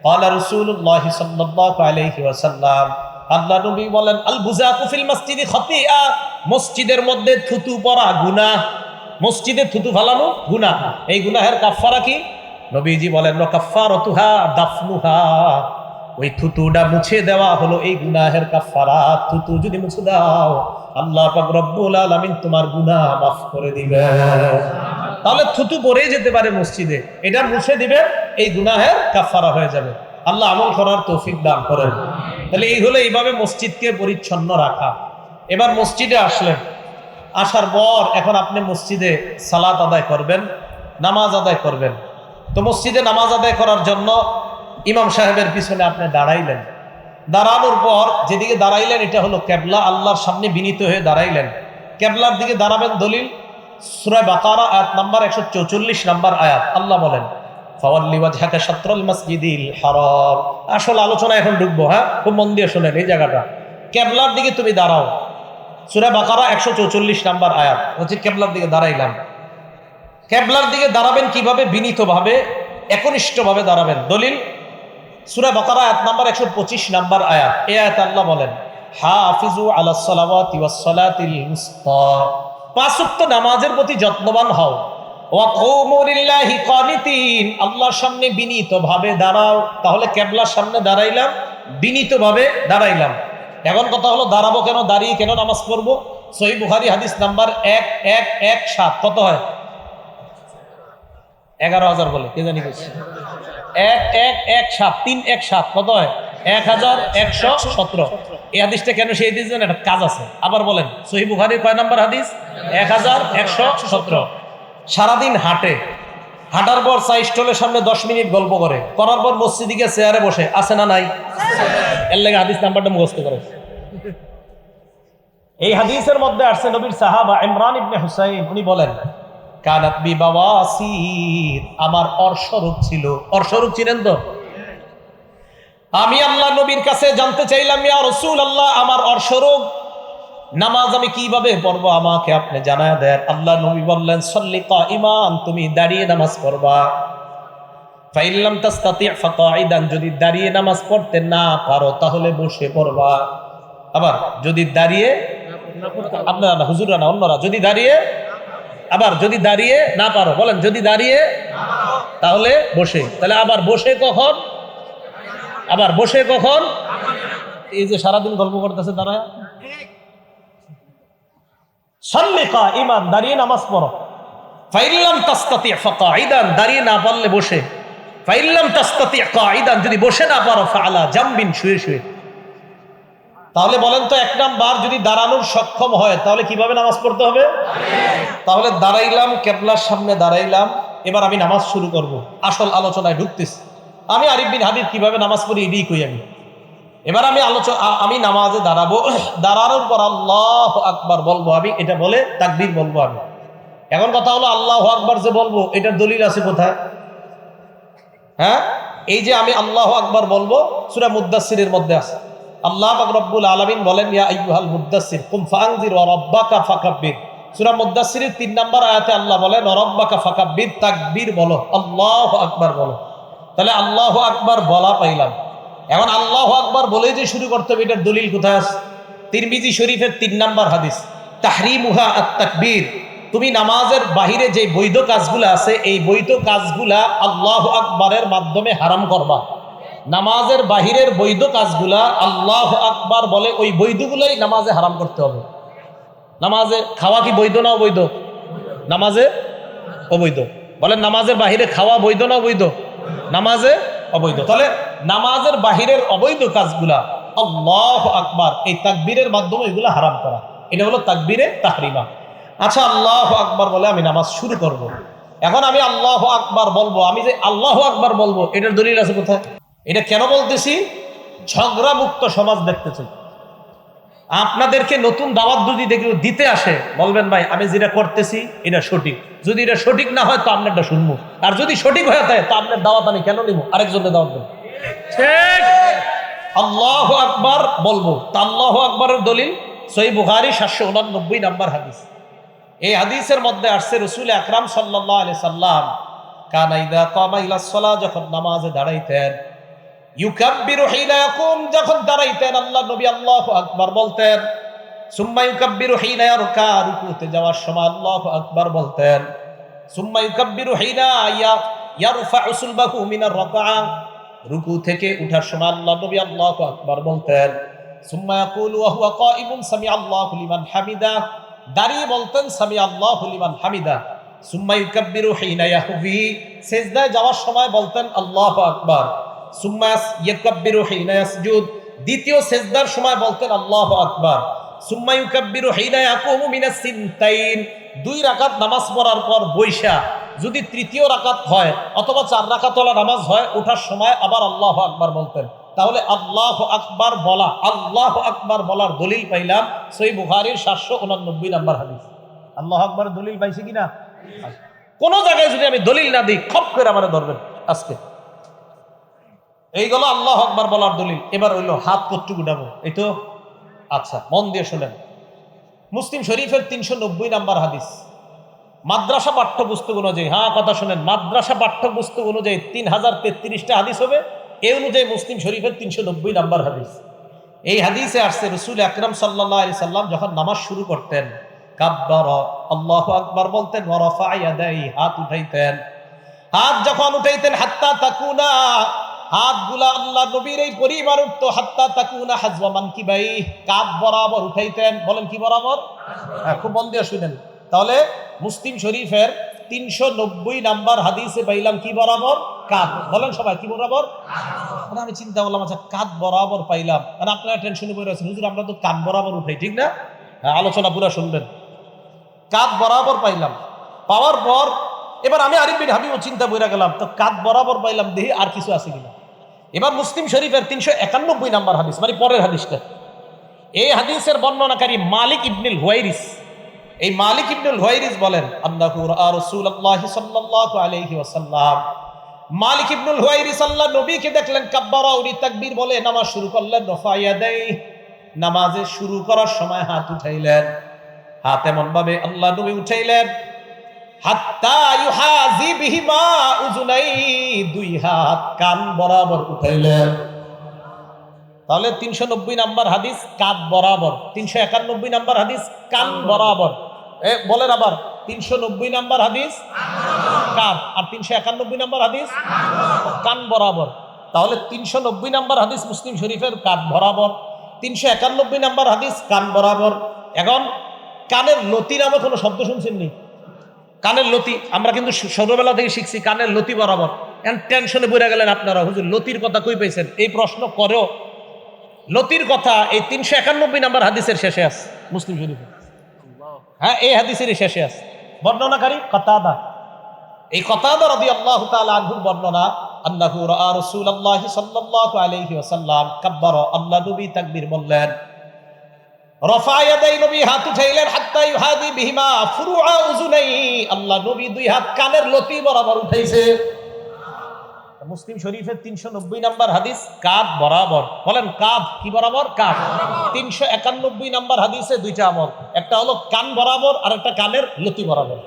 ক্বালা রাসূলুল্লাহ সাল্লাল্লাহু আলাইহি ওয়াসাল্লাম, আল্লাহ নবী বলেন, আল বুযাকু ফিল মসজিদি খাতিআ, মসজিদের মধ্যে থুতু পড়া গুনাহ, মসজিদে থুতু ফালানো গুনাহ। এই গুনাহের কাফারা কি? নবীজি বলেন, কাফারাতুহা দাফনুহা, ওই থুতুটা মুছে দেওয়া হলো এই গুনাহের কাফারা। থুতু যদি মুছে দাও আল্লাহ পাক রব্বুল আলামিন তোমার গুনাহ মাফ করে দিবেন। তাহলে থুতু পড়ে যেতে পারে মসজিদে, এটা মুছে দিবে, এই গুনাহের কাফারা হয়ে যাবে। আল্লাহ আমল করার তৌফিক দান করেন। তাহলে এই হলো এইভাবে মসজিদকে পরিচ্ছন্ন রাখা। এবার মসজিদে আসলেন, আসার পর এখন আপনি মসজিদে সালাত আদায় করবেন, নামাজ আদায় করবেন। তো মসজিদে নামাজ আদায় করার জন্য ইমাম সাহেবের পিছনে আপনি দাঁড়াইলেন। দাঁড়ানোর পর যেদিকে দাঁড়াইলেন এটা হলো কেবলা, আল্লাহর সামনে বিনীত হয়ে দাঁড়াইলেন। কেবলার দিকে দাঁড়াবেন। দলিল সূরা বাকারা আয়াত নাম্বার 144 নাম্বার আয়াত, আল্লাহ বলেন, ফাওয়াল্লি ওয়াজহাকা শাতরাল মাসজিদিল হারাম। আসল আলোচনা এখন ঢুকবো, হ্যাঁ, খুব মন দিয়ে শুনেন এই জায়গাটা। কেবলার দিকে তুমি দাঁড়াও, সূরা বাকারা 144 নাম্বার আয়াত হচ্ছে কেবলার দিকে দাঁড়াইলাম। কেবলার দিকে দাঁড়াবেন কিভাবে? বিনীতভাবে, একনিষ্ঠভাবে দাঁড়াবেন। দলিল সূরা বাকারা আয়াত নাম্বার 125 নাম্বার আয়াত। এই আয়াত আল্লাহ বলেন, হাফিজু আলাস সালাওয়াতি ওয়াস সালাতিল উসতা, পাঁচ ওয়াক্ত নামাজের প্রতি যত্নবান হও। ওয়া কুমু লিল্লাহি কানিতিন, আল্লাহর সামনে বিনীতভাবে দাঁড়াও। তাহলে কেবলার সামনে দাঁড়াইলাম, বিনীতভাবে দাঁড়াইলাম। এখন কথা হলো দাঁড়াবো কেন, দাঁড়িয়ে কেন নামাজ পড়বো? সহিহ বুখারী হাদিস নাম্বার 1117, কত হয়? 11,000 বলে কে জানি বলছে, 1117, 317, কত হয়? 1117। এই হাদিসটা কেন সেই হাদিস জানেন? একটা কাজ আছে। আবার বলেন, সহিহ বুখারীর কয় নাম্বার হাদিস? 1117। সারাদিন হাঁটে, হাঁটার পর চা স্টলের সামনে 10 মিনিট গল্প করে, করার পর মসজিদে গিয়ে চেয়ারে বসে, আছে না নাই? এর লাগে হাদিস নাম্বারটা মুখস্থ করে। এই হাদিসের মধ্যে আসছে নবীর সাহাবা ইমরান ইবনে হুসাইন, উনি বলেন, কানাত বি বাওয়াসির, আমার অর্শরোগ ছিল। অর্শরোগ ছিলেন তো? আমি আল্লাহ নবীর কাছে জানতে চাইলাম, ইয়া রাসূলুল্লাহ, আমার অর্শরোগ, নামাজ আমি কিভাবে পড়বো আমাকে আপনি জানায় দেন। আল্লাহ নবী বললেন, সল্লি কাইমান, তুমি দাঁড়িয়ে নামাজ পড়বা। ফাইন লাম তাস্তাতি ফাকাইদান, যদি দাঁড়িয়ে নামাজ পড়তে না পারো তাহলে বসে পড়বা। আবার যদি দাঁড়িয়ে, আপনারা না, হুজুররা না, অন্যরা, যদি দাঁড়িয়ে, আবার যদি দাঁড়িয়ে না পারো, বলেন যদি দাঁড়িয়ে তাহলে বসে। তাহলে আবার বসে কখন? আবার বসে কখন? এই যে সারাদিন গল্প করতেছে দাঁড়ায়। সাল্লি কাইমান, দাঁড়িয়ে নামাজ পড়ো। ফাইন লাম তাস্তাতি ফাকাইদান, দাঁড়িয়ে না পারলে বসে। ফাইন লাম তাস্তাতি কাইদান, যদি বসে না পারো ফাআলা জামবিন, শুয়ে শুয়ে। তাহলে বলেন তো, এক নাম্বার যদি দাঁড়ানোর সক্ষম হয় তাহলে কিভাবে নামাজ পড়তে হবে? তাহলে দাঁড়াইলাম, কেবলার সামনে দাঁড়াইলাম, এবার আমি নামাজ শুরু করব। আসল আলোচনায় ঢুকতেছি। আমি আরিফ বিন হাবিব কিভাবে নামাজ পড়ি এটাই কই আমি। এবার আমি নামাজে দাঁড়াবো, দাঁড়ানোর পর আল্লাহু আকবার বলবো আমি, এটা বলে তাকবীর বলবো আমি। এখন কথা হলো আল্লাহু আকবার যে বলবো এটার দলিল আছে কোথায়? হ্যাঁ, এই যে আমি আল্লাহু আকবার বলবো সূরা মুদ্দাসসিরের মধ্যে আছে। আল্লাহ পাক রব্বুল আলামিন বলেন, ইয়া আইয়ুহাল মুদ্দাসসির কুম ফাআনজির ওয়া রাব্বাকা ফাকাব্বির। সূরা মুদ্দাসসিরের 3 নম্বর আয়াতে আল্লাহ বলেন ওয়া রাব্বাকা ফাকাব্বির, তাকবীর বলো, আল্লাহু আকবার বলো। তাহলে আল্লাহু আকবার বলা পাইলাম। এখন আল্লাহু আকবার বলে যে শুরু করতে হবে এটার দলিল কোথায় আছে? তিরমিজি শরীফের 3 নম্বর হাদিস, তাহরিমুহা আত-তাকবীর। তুমি নামাজের বাহিরে যে বৈধ কাজগুলো আছে এই বৈধ কাজগুলা আল্লাহু আকবারের মাধ্যমে হারাম করবা। নামাজের বাহিরের বৈধ কাজগুলা আল্লাহু আকবার বলে ওই বৈধগুলাই নামাজে হারাম করতে হবে। নামাজে খাওয়া কি বৈধ না অবৈধ? নামাজে অবৈধ। বলেন নামাজের বাহিরে খাওয়া বৈধ না অবৈধ? নামাজে অবৈধ। তাহলে নামাজের বাহিরের অবৈধ কাজগুলা আল্লাহু আকবার এই তাকবীরের মাধ্যমে এগুলা হারাম করা, এটা হলো তাকবীরে তাহরিমা। আচ্ছা, আল্লাহু আকবার বলে আমি নামাজ শুরু করব। এখন আমি আল্লাহু আকবার বলবো, আমি যে আল্লাহু আকবার বলবো এটার দলিল আছে কোথায়? এটা কেন বলতেছি? ঝগড়া মুক্ত সমাজ দেখতে চাই। আপনাদেরকে নতুন দাওয়াত যদি দিতে আসে বলবেন ভাই আমি যেটা করতেছি এটা সঠিক, যদি এটা সঠিক না হয় তো আপনারটা শুনবো, আর যদি সঠিক হয়ে থাকে তো আপনার দাওয়াত আমি কেন নিব, আরেকজনের দাওয়াত দেব। ঠিক, আল্লাহু আকবার বলবো। তা আল্লাহু আকবারের দলিল সহিহ বুখারী 789 নম্বর হাদিস। এই হাদিসের মধ্যে আসছে রাসূল আকরাম সাল্লাল্লাহু আলাইহি সাল্লাম কানা ইযা কামা ইলাস সালাহ, যখন নামাজে দাঁড়াইতেন, ইউকাব্বিরু হিনা ইয়াকুম, যখন দাঁড়াইতেন আল্লাহ নবী আল্লাহু আকবার বলতেন। সুম্মা ইউকাব্বিরু হিনা ইয়ারকা, রুকুতে যাওয়ার সময় আল্লাহু আকবার বলতেন। সুম্মা ইউকাব্বিরু হিনা ইয়ারফাউ সুলবাহু মিনার রাকআ, রুকু থেকে উঠার সময় আল্লাহ নবী আল্লাহু আকবার বলতেন। সুম্মা ইয়াকুলু ওয়া হুয়া কাঈমুন সামিআ আল্লাহু লিমান হামিদা, দাঁড়িয়ে বলতেন সামিআ আল্লাহু লিমান হামিদা। সুম্মা ইউকাব্বিরু হিনা ইয়াহবি, সিজদায় যাওয়ার সময় বলতেন আল্লাহু আকবার। সুম্মা ইয়াকাব্বিরু হিনা ইয়াসজুদ, দ্বিতীয় সিজদার সময় বলতেন আল্লাহু আকবার। সুম্মা ইউকাব্বিরু হিনা ইয়াকুমু মিনাস সিনতাইন, 2 রাকাত নামাজ পড়ার পর বৈশা যদি তৃতীয় রাকাত হয় অথবা 4 রাকাতওয়ালা নামাজ হয় ওঠার সময় আবার আল্লাহু আকবার বলতেন। তাহলে আল্লাহু আকবার বলা, আল্লাহু আকবার বলার দলিল পাইলাম সহিহ বুখারীর 789 নম্বর হাদিস। আল্লাহু আকবারের দলিল পাইছি কিনা? কোন জায়গায় যদি আমি দলিল না দিই খপ করে আমারে ধরবেন আজকে। এইগুলো আল্লাহু আকবার বলার দলিল। এবার হইলো হাত কতটুকু উঠাবো, এই তো। আচ্ছা, মন দিয়ে শুনেন। মুসলিম শরীফের 390 নম্বর হাদিস, মাদ্রাসা পাঠ্যপুস্তক অনুযায়ী, হ্যাঁ কথা শুনেন, মাদ্রাসা পাঠ্যপুস্তক অনুযায়ী 3033টা হাদিস হবে। এই অনুযায়ী মুসলিম শরীফের 390 নম্বর হাদিস। এই হাদিসে আসছে রাসূল আকরাম সাল্লাল্লাহু আলাইহি সাল্লাম যখন নামাজ শুরু করতেন কাব্বারা, আল্লাহু আকবার বলতেন, ওয়া রাফা ইয়াদাই, হাত উঠাইতেন। হাত যখন উঠাইতেন হাত্তা তাকুনা, হাতগুলা আল্লাহ নবীর এই পরিবার উঠতো, হাত্তা তাকুনা হাজওয়া মানকিবাই, কাঁধ বরাবর উঠাইতেন। বলেন কি বরাবর? খুব মন দিয়ে শুনেন। তাহলে মুসলিম শরীফের 390 নাম্বার হাদিসে পাইলাম কি বরাবর? কাঁধ। বলেন সবাই কি বরাবর? আমি চিন্তা করলাম আচ্ছা কাঁধ বরাবর পাইলাম, কারণ আপনারা টেনশনে পড়ে আছেন, হুজুর আমরা তো কাঁধ বরাবর উঠাই, ঠিক না? আলোচনা পুরো শুনবেন। কাঁধ বরাবর পাইলাম, পাওয়ার পর এবার আমি আরিফ বিন হাবিব চিন্তা বইরা গেলাম, তো কাঁধ বরাবর পাইলাম, দেখি আর কিছু আছে কিনা। এবার মুসলিম শরীফের 391 নাম্বার হাদিস, মানে পরের হাদিসটা। এই হাদিসের বর্ণনাকারী মালিক ইবনুল হুয়াইরিস। এই মালিক ইবনুল হুয়াইরিস বলেন আন্নাহু রাআ রাসূলুল্লাহ সাল্লাল্লাহু আলাইহি ওয়াসাল্লাম, মালিক ইবনুল হুয়াইরিস আল্লাহ নবীকে দেখলেন কাব্বারা, উনি তাকবীর বলে নামাজ শুরু করলেন। রফা ইয়াদাই, নামাজে শুরু করার সময় হাত উঠাইলেন। হাত এমন ভাবে আল্লাহ নবী উঠাইলেন হাত্তা ইউহাজি বিহিমা উযুনাই, 2 হাত কান বরাবর উঠাইলেন। তাহলে 390 নাম্বার হাদিস কাঁধ বরাবর, 391 নাম্বার হাদিস কান বরাবর। বলেন আবার, 390 নাম্বার হাদিস কাঁধ, আর 391 নাম্বার হাদিস কান বরাবর। তাহলে 390 নাম্বার হাদিস মুসলিম শরীফের কাঁধ বরাবর, 391 নাম্বার হাদিস কান বরাবর। এখন কানের লতি নামে কোনো শব্দ শুনছেন নি? কানের লতি আমরা কিন্তু ছোটবেলা থেকে শিখছি কানের লতি বরাবর। এখন টেনশনে পড়ে গেলেন আপনারা, হুজুর লতির কথা কই পেয়েছেন? এই প্রশ্ন করেও লতির কথা এই 391 নাম্বার হাদিসের শেষে আছে মুসলিম শরীফে। হ্যাঁ, এই হাদিসের শেষে আছে। বর্ণনাকারী কতাদা। এই কতাদা রাদিয়াল্লাহু তাআলা আনহুর বর্ণনা, আন্নাহু রাআ রাসূলুল্লাহ সাল্লাল্লাহু আলাইহি ওয়াসাল্লাম কাব্বারা, আল্লাহ নবী তাকবীর বললেন, রফা ইয়াদাই, নবী হাত উঠাইলেন, হাত্তা ইউহাদি বিহিমা ফুরুআ উযুনাই, আল্লাহ নবী দুই হাত কানের লতি বরাবর উঠাইছে। মুসলিম শরীফের 390 নাম্বার হাদিস, কাঁধ বরাবর। বলেন কাঁধ কি বরাবর? কাঁধ। 391 নাম্বার হাদিসে দুইটা আমল, একটা হলো কান বরাবর আর একটা কানের লতি বরাবর।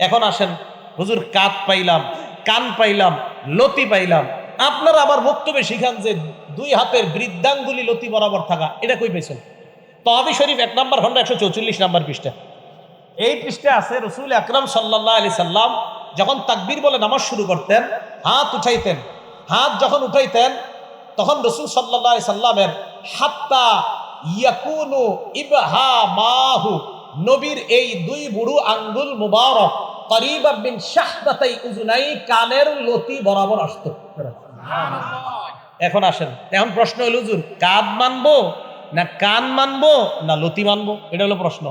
এখন আসেন, হুজুর কাঁধ পাইলাম, কান পাইলাম, লতি পাইলাম, আপনারা আবার বক্তব্যে শিখান যে দুই হাতের বৃদ্ধাঙ্গুলি লতি বরাবর থাকা, এটা কই পেয়েছেন? তহাবি শরীফ 1 নম্বর খন্ড 144 নাম্বার পৃষ্ঠা। এই পৃষ্ঠা আছে রাসূল আকরাম সাল্লাল্লাহু আলাইহি সাল্লাম যখন তাকবীর বলে নামাজ শুরু করতেন, হাত উঠাইতেন। হাত যখন উঠাইতেন তখন রাসূল সাল্লাল্লাহু আলাইহি সাল্লামের হাত্তা ইয়াকুনু ইবহামাহু, নবীর এই দুই বুড়ো আঙ্গুল মুবারক করিবা বিন শাহদাতাই উযুনাই, কানের লতি বরাবর আসতো। এখন আসেন, এখন প্রশ্ন হলো হুজুর কাঁধ মানবো না কান মানবো না লতি মানবো? এটা হলো প্রশ্ন।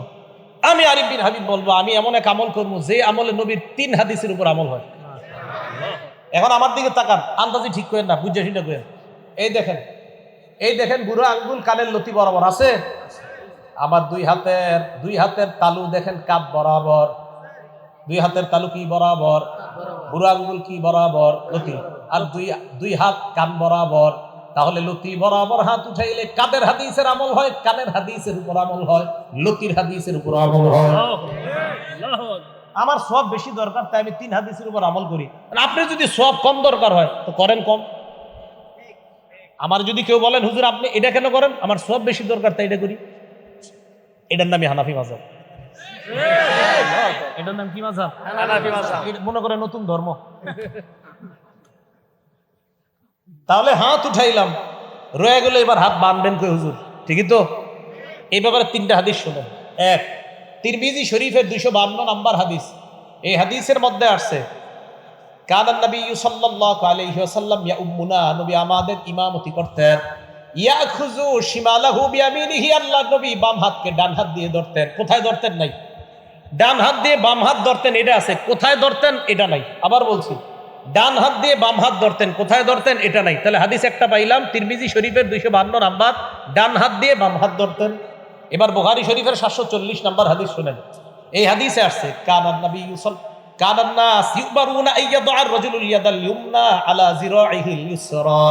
আমি আরিফ বিন হাবিব বলবো, আমি এমন এক আমল করবো যে আমলে নবীর 3 হাদিসের উপর আমল হয়। এখন আমার দিকে তাকান, আন্দাজি ঠিক করেন না, বুঝে শুনে করেন। এই দেখেন বুড়ো আঙ্গুল কানের লতি বরাবর আছে। আমার দুই হাতের তালু দেখেন কাপ বরাবর। দুই হাতের তালু কি বরাবর? বুড়ো আঙ্গুল কি বরাবর? লতি। আর দুই হাত কান বরাবর। তাহলে লতি বরাবর হাত উঠাইলে কাদের হাদিসের আমল হয়? কানের হাদিসের উপর আমল হয়, লতির হাদিসের উপর আমল হয়। আমার সওয়াব বেশি দরকার, তাই আমি 3 হাদিসের উপর আমল করি। আপনি যদি সওয়াব কম দরকার হয় তো করেন কম। আমার যদি কেউ বলেন হুজুর আপনি এটা কেন করেন, আমার সওয়াব বেশি দরকার তাই এটা করি, এটার নামই হানাফি মাযহাব। এটার নাম কি মাযহাব? হানাফি মাযহাব। মনে করে নতুন ধর্ম। তাহলে হাত উঠাইলাম, রয়ে গেল, এবার হাত বাঁধবেন কই হুজুর? ঠিকই তো। এই ব্যাপারে 3টা হাদিস শুনেন। 1, তিরমিজি শরীফের 252 নাম্বার হাদিস। এই হাদিসের মধ্যে আসছে কানান নবী সাল্লাল্লাহু আলাইহি ওয়াসাল্লাম ইয়াউম্মুনা, নবী আমাদের ইমামতি করতেন। ইয়াখুযু শিমালাহু বিয়ামিনিহি, আল্লাহ নবী বাম হাতকে ডান হাত দিয়ে ধরতেন। কোথায় ধরতেন? নাই। ডান হাত দিয়ে বাম হাত ধরতেন, এটা আছে। কোথায় ধরতেন? এটা নাই। আবার বলছি, ডান হাত দিয়ে বাম হাত ধরতেন, কোথায় ধরতেন? এটা নাই। তাহলে হাদিস একটা পাইলাম, তিরমিজি শরীফের 252 নাম্বার, ডান হাত দিয়ে বাম হাত ধরতেন। এবার বুখারী শরীফের 740 নাম্বার হাদিস শুনেন। এই হাদিসে আসছে কানান নবী কানান নাস ইউবারুনা আইয়াদআর রাজুলুল ইয়াদাল ইউমনা আলা জিরাইহিল ইউসরা,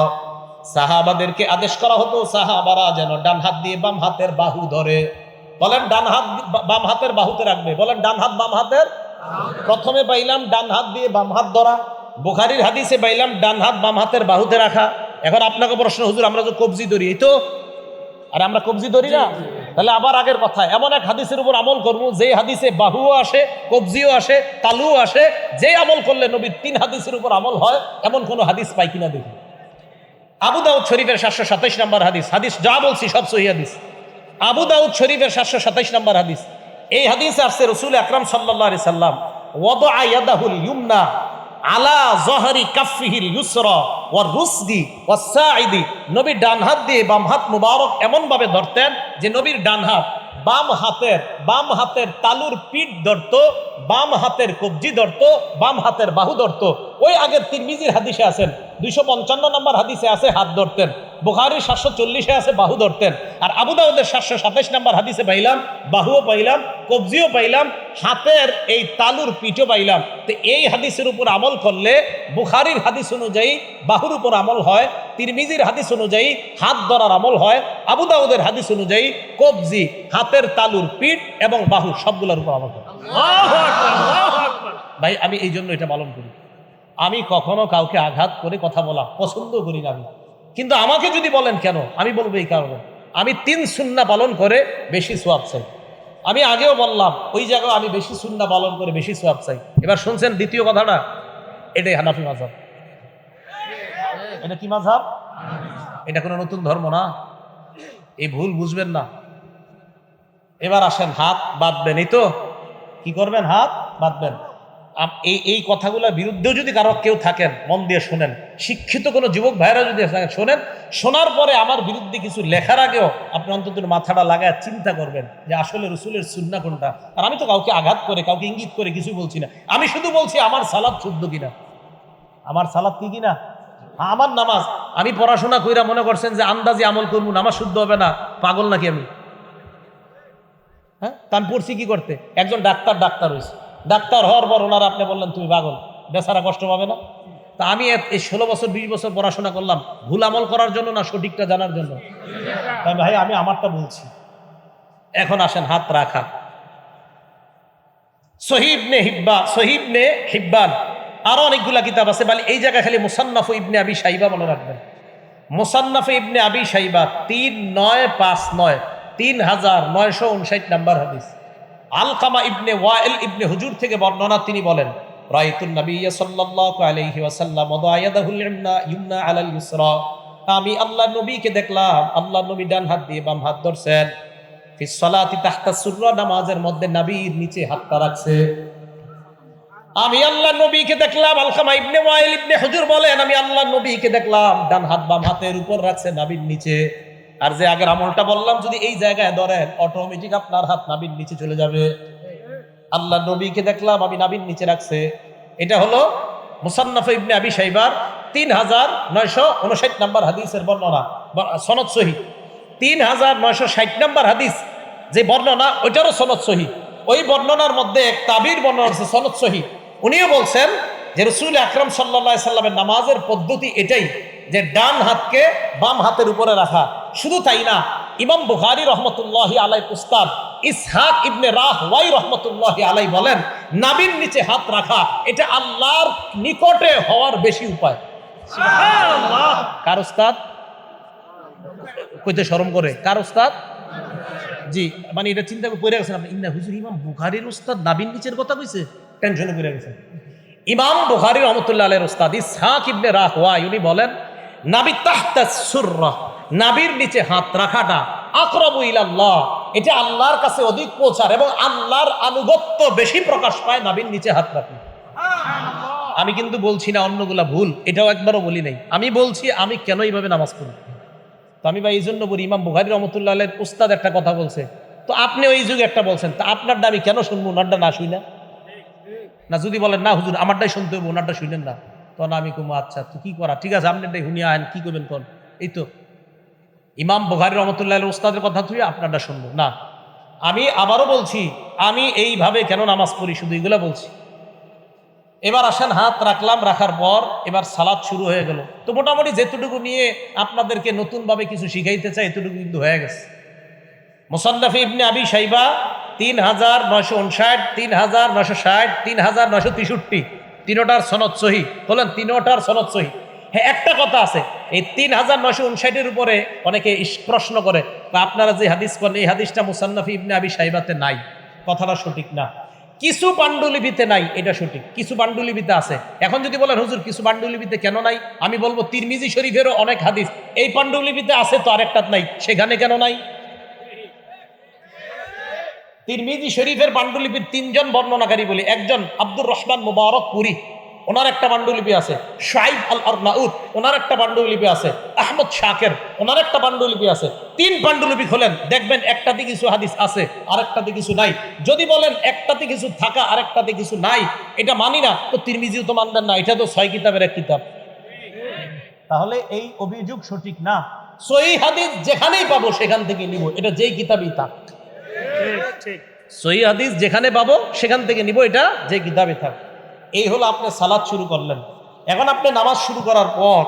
সাহাবাদেরকে আদেশ করা হতো সাহাবারা যেন ডান হাত দিয়ে বাম হাতের বাহু ধরে। বলেন ডান হাত বাম হাতের বাহুতে রাখবে। বলেন ডান হাত বাম হাতের। প্রথমে পাইলাম ডান হাত দিয়ে বাম হাত ধরা, বুখারীর হাদিসে পাইলাম ডান হাত বাম হাতের বাহুতে রাখা। এখন আপনাকে প্রশ্ন, হুজুর আমরা তো কবজি ধরি, এই তো, আর আমরা কবজি ধরি না। তাহলে আবার আগের কথা, এমন এক হাদিসের উপর আমল করবো যে হাদিসে বাহুও আসে, কবজিও আসে, তালুও আসে, যে আমল করলে নবীর 3 হাদিসের উপর আমল হয়, এমন কোন হাদিস পাই কিনা দেখি। আবু দাউদ শরীফের 727 নাম্বার হাদিস, হাদিস যা বলছি সব সহিহ হাদিস। আবু দাউদ শরীফের 727 নাম্বার হাদিস। এই হাদিসে আসছে রাসূল আকরাম সাল্লাল্লাহু আলাইহি সাল্লাম ওয়াদা ইয়াদাহুল ইউমনা আলা যহরি কাফিহিল ইউসরা ওয়া রুসদি ওয়াস সাইদি, নবী ডান হাত দিয়ে বাম হাত মুবারক এমন ভাবে ধরতেন যে নবীর ডান হাত বাম হাতের তালুর পিঠ ধরতো, বাম হাতের কবজি ধরতো, বাম হাতের বাহু ধরতো। ওই আগের তিরমিজির হাদিসে আছেন 255 নম্বর হাদিসে আছে হাত ধরতেন, বুখারীর 740-এ আছে বাহু ধরতেন, আর আবু দাউদের 727 নম্বর হাদিসে পাইলাম বাহুও পাইলাম, কবজিও পাইলাম, হাতের এই তালুর পিঠও পাইলাম। তো এই হাদিসের উপর আমল করলে বুখারীর হাদিস অনুযায়ী বাহুর উপর আমল হয়, তিরমিজির হাদিস অনুযায়ী হাত ধরার আমল হয়, আবু দাউদের হাদিস অনুযায়ী কবজি, হাতের তালুর পিঠ এবং বাহু সবগুলোর উপর আমল হয়। ভাই আমি এই জন্য এটা পালন করি। আমি কখনো কাউকে আঘাত করে কথা বলা পছন্দ করি না আমি, কিন্তু আমাকে যদি বলেন কেন, আমি বলবো এই কারণে আমি 3 সুন্নাহ পালন করে বেশি সওয়াব চাই। আমি আগেও বললাম ওই জায়গায় আমি বেশি সুন্নাহ পালন করে বেশি সওয়াব চাই। এবার শুনছেন দ্বিতীয় কথাটা, এটাই হানাফি মাযহাব। এটা কি মাযহাব? এটা কোনো নতুন ধর্ম না, এই ভুল বুঝবেন না। এবার আসেন, হাত বাঁধবেন, এই তো কি করবেন? হাত বাঁধবেন। এই কথাগুলোর বিরুদ্ধেও যদি কারো কেউ থাকেন মন দিয়ে শুনেন, শিক্ষিত কোনো যুবক ভাইরা যদি শোনেন, শোনার পরে আমার বিরুদ্ধে কিছু লেখার আগেও আপনি অন্তত মাথাটা লাগায় চিন্তা করবেন যে আসলে রসুলের সুন্নাহ কোনটা। আর আমি তো কাউকে আঘাত করে, কাউকে ইঙ্গিত করে কিছু বলছি না, আমি শুধু বলছি আমার সালাত শুদ্ধ কিনা। আমার সালাত কি কিনা? আমার নামাজ। আমি পড়াশোনা কইরা মনে করছেন যে আন্দাজে আমল করবো, নামাজ শুদ্ধ হবে না? পাগল নাকি আমি? হ্যাঁ, তা আমি পড়ছি কি করতে? একজন ডাক্তার হয়েছে, ডাক্তার হওয়ার পর ওনারা আপনি বললেন তুমি পাগল, বেচারা কষ্ট পাবে না? তা আমি এই 16 বছর 20 বছর পড়াশোনা করলাম ভুল আমল করার জন্য না সঠিকটা জানার জন্য? তাই ভাই আমি আমারটা বলছি। এখন আসেন হাত রাখা। সহিহ ইবনে হিব্বান, আরো অনেকগুলা কিতাব আছে, বলে এই জায়গায় খালি মুসান্নাফ ইবনে আবি শাইবা মনে রাখবেন। মুসান্নাফ ইবনে আবি শাইবা 3959, 3959 নাম্বার হাদিস। আলকামা ইবনে ওয়াইল ইবনে হুজুর থেকে বর্ণনা, তিনি বলেন রাআইতুন নবিয়্য সাল্লাল্লাহু আলাইহি ওয়াসাল্লাম ওয়াদা ইয়াদাহুল ইয়ুমনা আলাল ইউসরা, আমি আল্লাহর নবীকে দেখলাম, আল্লাহর নবী ডান হাত দিয়ে বাম হাত ধরছেন। ফিস সালাতি তাহতা সুররা, নামাজের মধ্যে নাভির নিচে হাতটা রাখছে। আমি আল্লাহর নবীকে দেখলাম, আলকামা ইবনে ওয়াইল ইবনে হুজুর বলেন আমি আল্লাহর নবীকে দেখলাম ডান হাত বাম হাতের উপর রাখছে, নাভির নিচে। আর যে আগের আমলটা বললাম, যদি এই জায়গায় ধরেন অটোমেটিক আপনার হাত নাভির নিচে চলে যাবে। আল্লাহর নবীকে দেখলাম আমি নাভির নিচে রাখছে। এটা হলো মুসান্নাফ ইবনে আবি শাইবার 3959 নাম্বার হাদিসের বর্ণনা, সনদ সহিহ। 3960 নাম্বার হাদিস যে বর্ণনা, ওইটারও সনদ সহিহ। ওই বর্ণনার মধ্যে এক তাবির বর্ণনা আছে সনদ সহিহ। উনিও বলছেন যে রাসূল আকরাম সাল্লাল্লাহু আলাইহি সাল্লামের নামাজের পদ্ধতি এটাই যে ডান হাতকে বাম হাতের উপরে রাখা। শুধু তাই না, ইমাম বুখারী রাহমাতুল্লাহি আলাইহি উস্তাদ ইসহাক ইবনে রাহওয়াই রাহমাতুল্লাহি আলাইহি বলেন নাভির নিচে হাত রাখা এটা আল্লাহর নিকটে হওয়ার বেশি উপায়। সুবহানাল্লাহ। কার উস্তাদ? কইতে শরম করে, কার উস্তাদ? জি, মানে এটা চিন্তা করে পড়ে গেছেন আপনি, ইন্না হুজুর ইমাম বুখারীর উস্তাদ নাভির নিচের কথা কইছে, টেনশনে পড়ে গেছেন। ইমাম বুখারী রাহমাতুল্লাহি আলাইহির উস্তাদ ইসহাক ইবনে রাহওয়াই উনি বলেন নাভি তাহতা সুররা, নাভির নিচে হাত রাখাটা আকরাবু ইলাল্লাহ, এটা আল্লাহর কাছে অধিক পৌঁছার এবং আল্লাহর আনুগত্য বেশি প্রকাশ পায় নাভির নিচে হাত রাখলে। আমি কিন্তু বলছি না অন্যগুলা ভুল, এটাও একবারও বলি নাই। আমি বলছি আমি কেন এইভাবে নামাজ পড়ি। তো আমি ভাই এই জন্য বলি, ইমাম বুখারী রাহমাতুল্লাহি আলাইহির উস্তাদ একটা কথা বলছে, তো আপনি ওই যুগে একটা বলছেন, তা আপনারটা আমি কেন শুনবো, ওনারটা না শুই না? না যদি বলেন না হুজুর আমারটাই শুনতে হবে, ওনারটা শুনেন না, তখন আমি কমু আচ্ছা তো কি করা, ঠিক আছে আপনারটাই শুনিয়া আইন, কি করবেন কোন? এই তো ইমাম বুখারী রাহমাতুল্লাহি আলাইহির উস্তাদের কথা তুই আপনারটা শুনবো না। আমি আবারও বলছি আমি এইভাবে কেন নামাজ পড়ি, শুধু এগুলা বলছি। এবার আসেন হাত রাখলাম, রাখার পর এবার সালাত শুরু হয়ে গেল। তো মোটামুটি যেটুকু নিয়ে আপনাদেরকে নতুনভাবে কিছু শিখাইতে চাই এতটুকু কিন্তু হয়ে গেছে। মুসান্নাফ ইবনে আবি শাইবা 3959, 3960, 3963, তিনোটার সনদ সহিহ। বলেন তিনোটার সনদ সহিহ। হ্যাঁ, একটা কথা আছে, এই 3959-এর উপরে অনেকে প্রশ্ন করে বা আপনারা যে হাদিস করেন এই হাদিসটা মুসান্নাফ ইবনে আবি শাইবাতে নাই, কথাটা সঠিক না। কিছু পাণ্ডুলিপিতে নাই, এটা সঠিক, কিছু পাণ্ডুলিপিতে আছে। এখন যদি বলেন হুজুর কিছু পাণ্ডুলিপিতে কেন নাই, আমি বলবো তিরমিজি শরীফেরও অনেক হাদিস এই পাণ্ডুলিপিতে আছে, তো আরেকটা নাই, সেখানে কেন নাই? তিরমিজি শরীফের পাণ্ডুলিপির 3 জন বর্ণনাকারী বলি, একজন আব্দুর রহমান মুবারক পুরী, ওনার একটা পাণ্ডুলিপি আছে। শাইব আল আরনাউদ, ওনার একটা পাণ্ডুলিপি আছে। আহমদ শাকের, ওনার একটা পাণ্ডুলিপি আছে। 3 পাণ্ডুলিপি খোলেন, দেখবেন একটাতে কিছু হাদিস আছে আরেকটাতে কিছু নাই। যদি বলেন একটাতে কিছু থাকা আরেকটাতে কিছু নাই, এটা মানি না, তো তিরমিজিও তো মানবেন না, এটা তো 6 কিতাবের এক কিতাব। তাহলে এই অভিযোগ সঠিক না। সহিহ হাদিস যেখানেই পাবো সেখান থেকে নিব, এটা যেই কিতাবই থাক। সহিহ হাদিস যেখানে পাবো সেখান থেকে নিব, এটা যে কিতাবে থাক। এই হলো আপনি সালাত শুরু করলেন। এখন আপনি নামাজ শুরু করার পর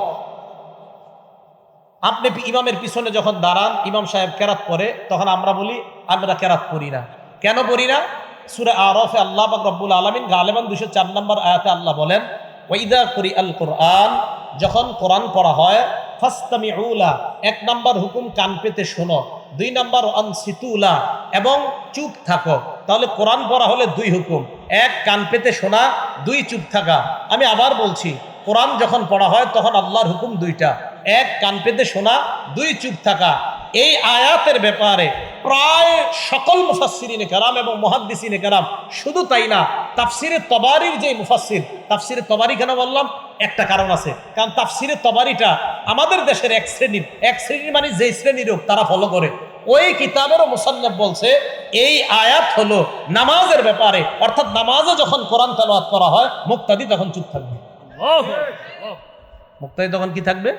আপনি ইমামের পিছনে যখন দাঁড়ান, ইমাম সাহেব কেরাত পড়ে, তখন আমরা বলি আমরা কেরাত পড়ি না। কেন পড়ি না? সূরা আরাফে আল্লাহ পাক রব্বুল আলামিন গালেবান 204 নম্বর আয়াতে আল্লাহ বলেন ওয়াইদা কুরিআল কুরআন, যখন কোরআন পড়া হয় ফাসতামিউ লা, 1 নম্বর হুকুম কান পেতে শোনো, 2 নম্বর আনসিতু লা, এবং চুপ থাকো। তাহলে কোরআন পড়া হলে 2 হুকুম, 1 কান পেতে শোনা, 2 চুপ থাকা। আমি আবার বলছি, কোরআন যখন পড়া হয় তখন আল্লাহর হুকুম 2টা, 1 কান পেতে শোনা, 2 চুপ থাকা। এই আয়াতের ব্যাপারে প্রায় সকল মুফাসসিরিনে কেরাম এবং মুহাদ্দিসিনে কেরাম, শুধু তাই না তাফসিরে তবারির যে মুফাসসির, তাফসিরে তবারি কেন বললাম, একটা কারণ আছে, কারণ তাফসিরে তবারিটা আমাদের দেশের এক শ্রেণীর মানে যে শ্রেণীর হোক তারা ফলো করে। ওই কিতাবেরও মুসান্নিফ বলছে এই আয়াত হলো নামাজের ব্যাপারে, অর্থাৎ নামাজে যখন কোরআন তেলাওয়াত করা হয় মুক্তাদি তখন চুপ থাকবে। মুক্তাদি তখন কি থাকবে?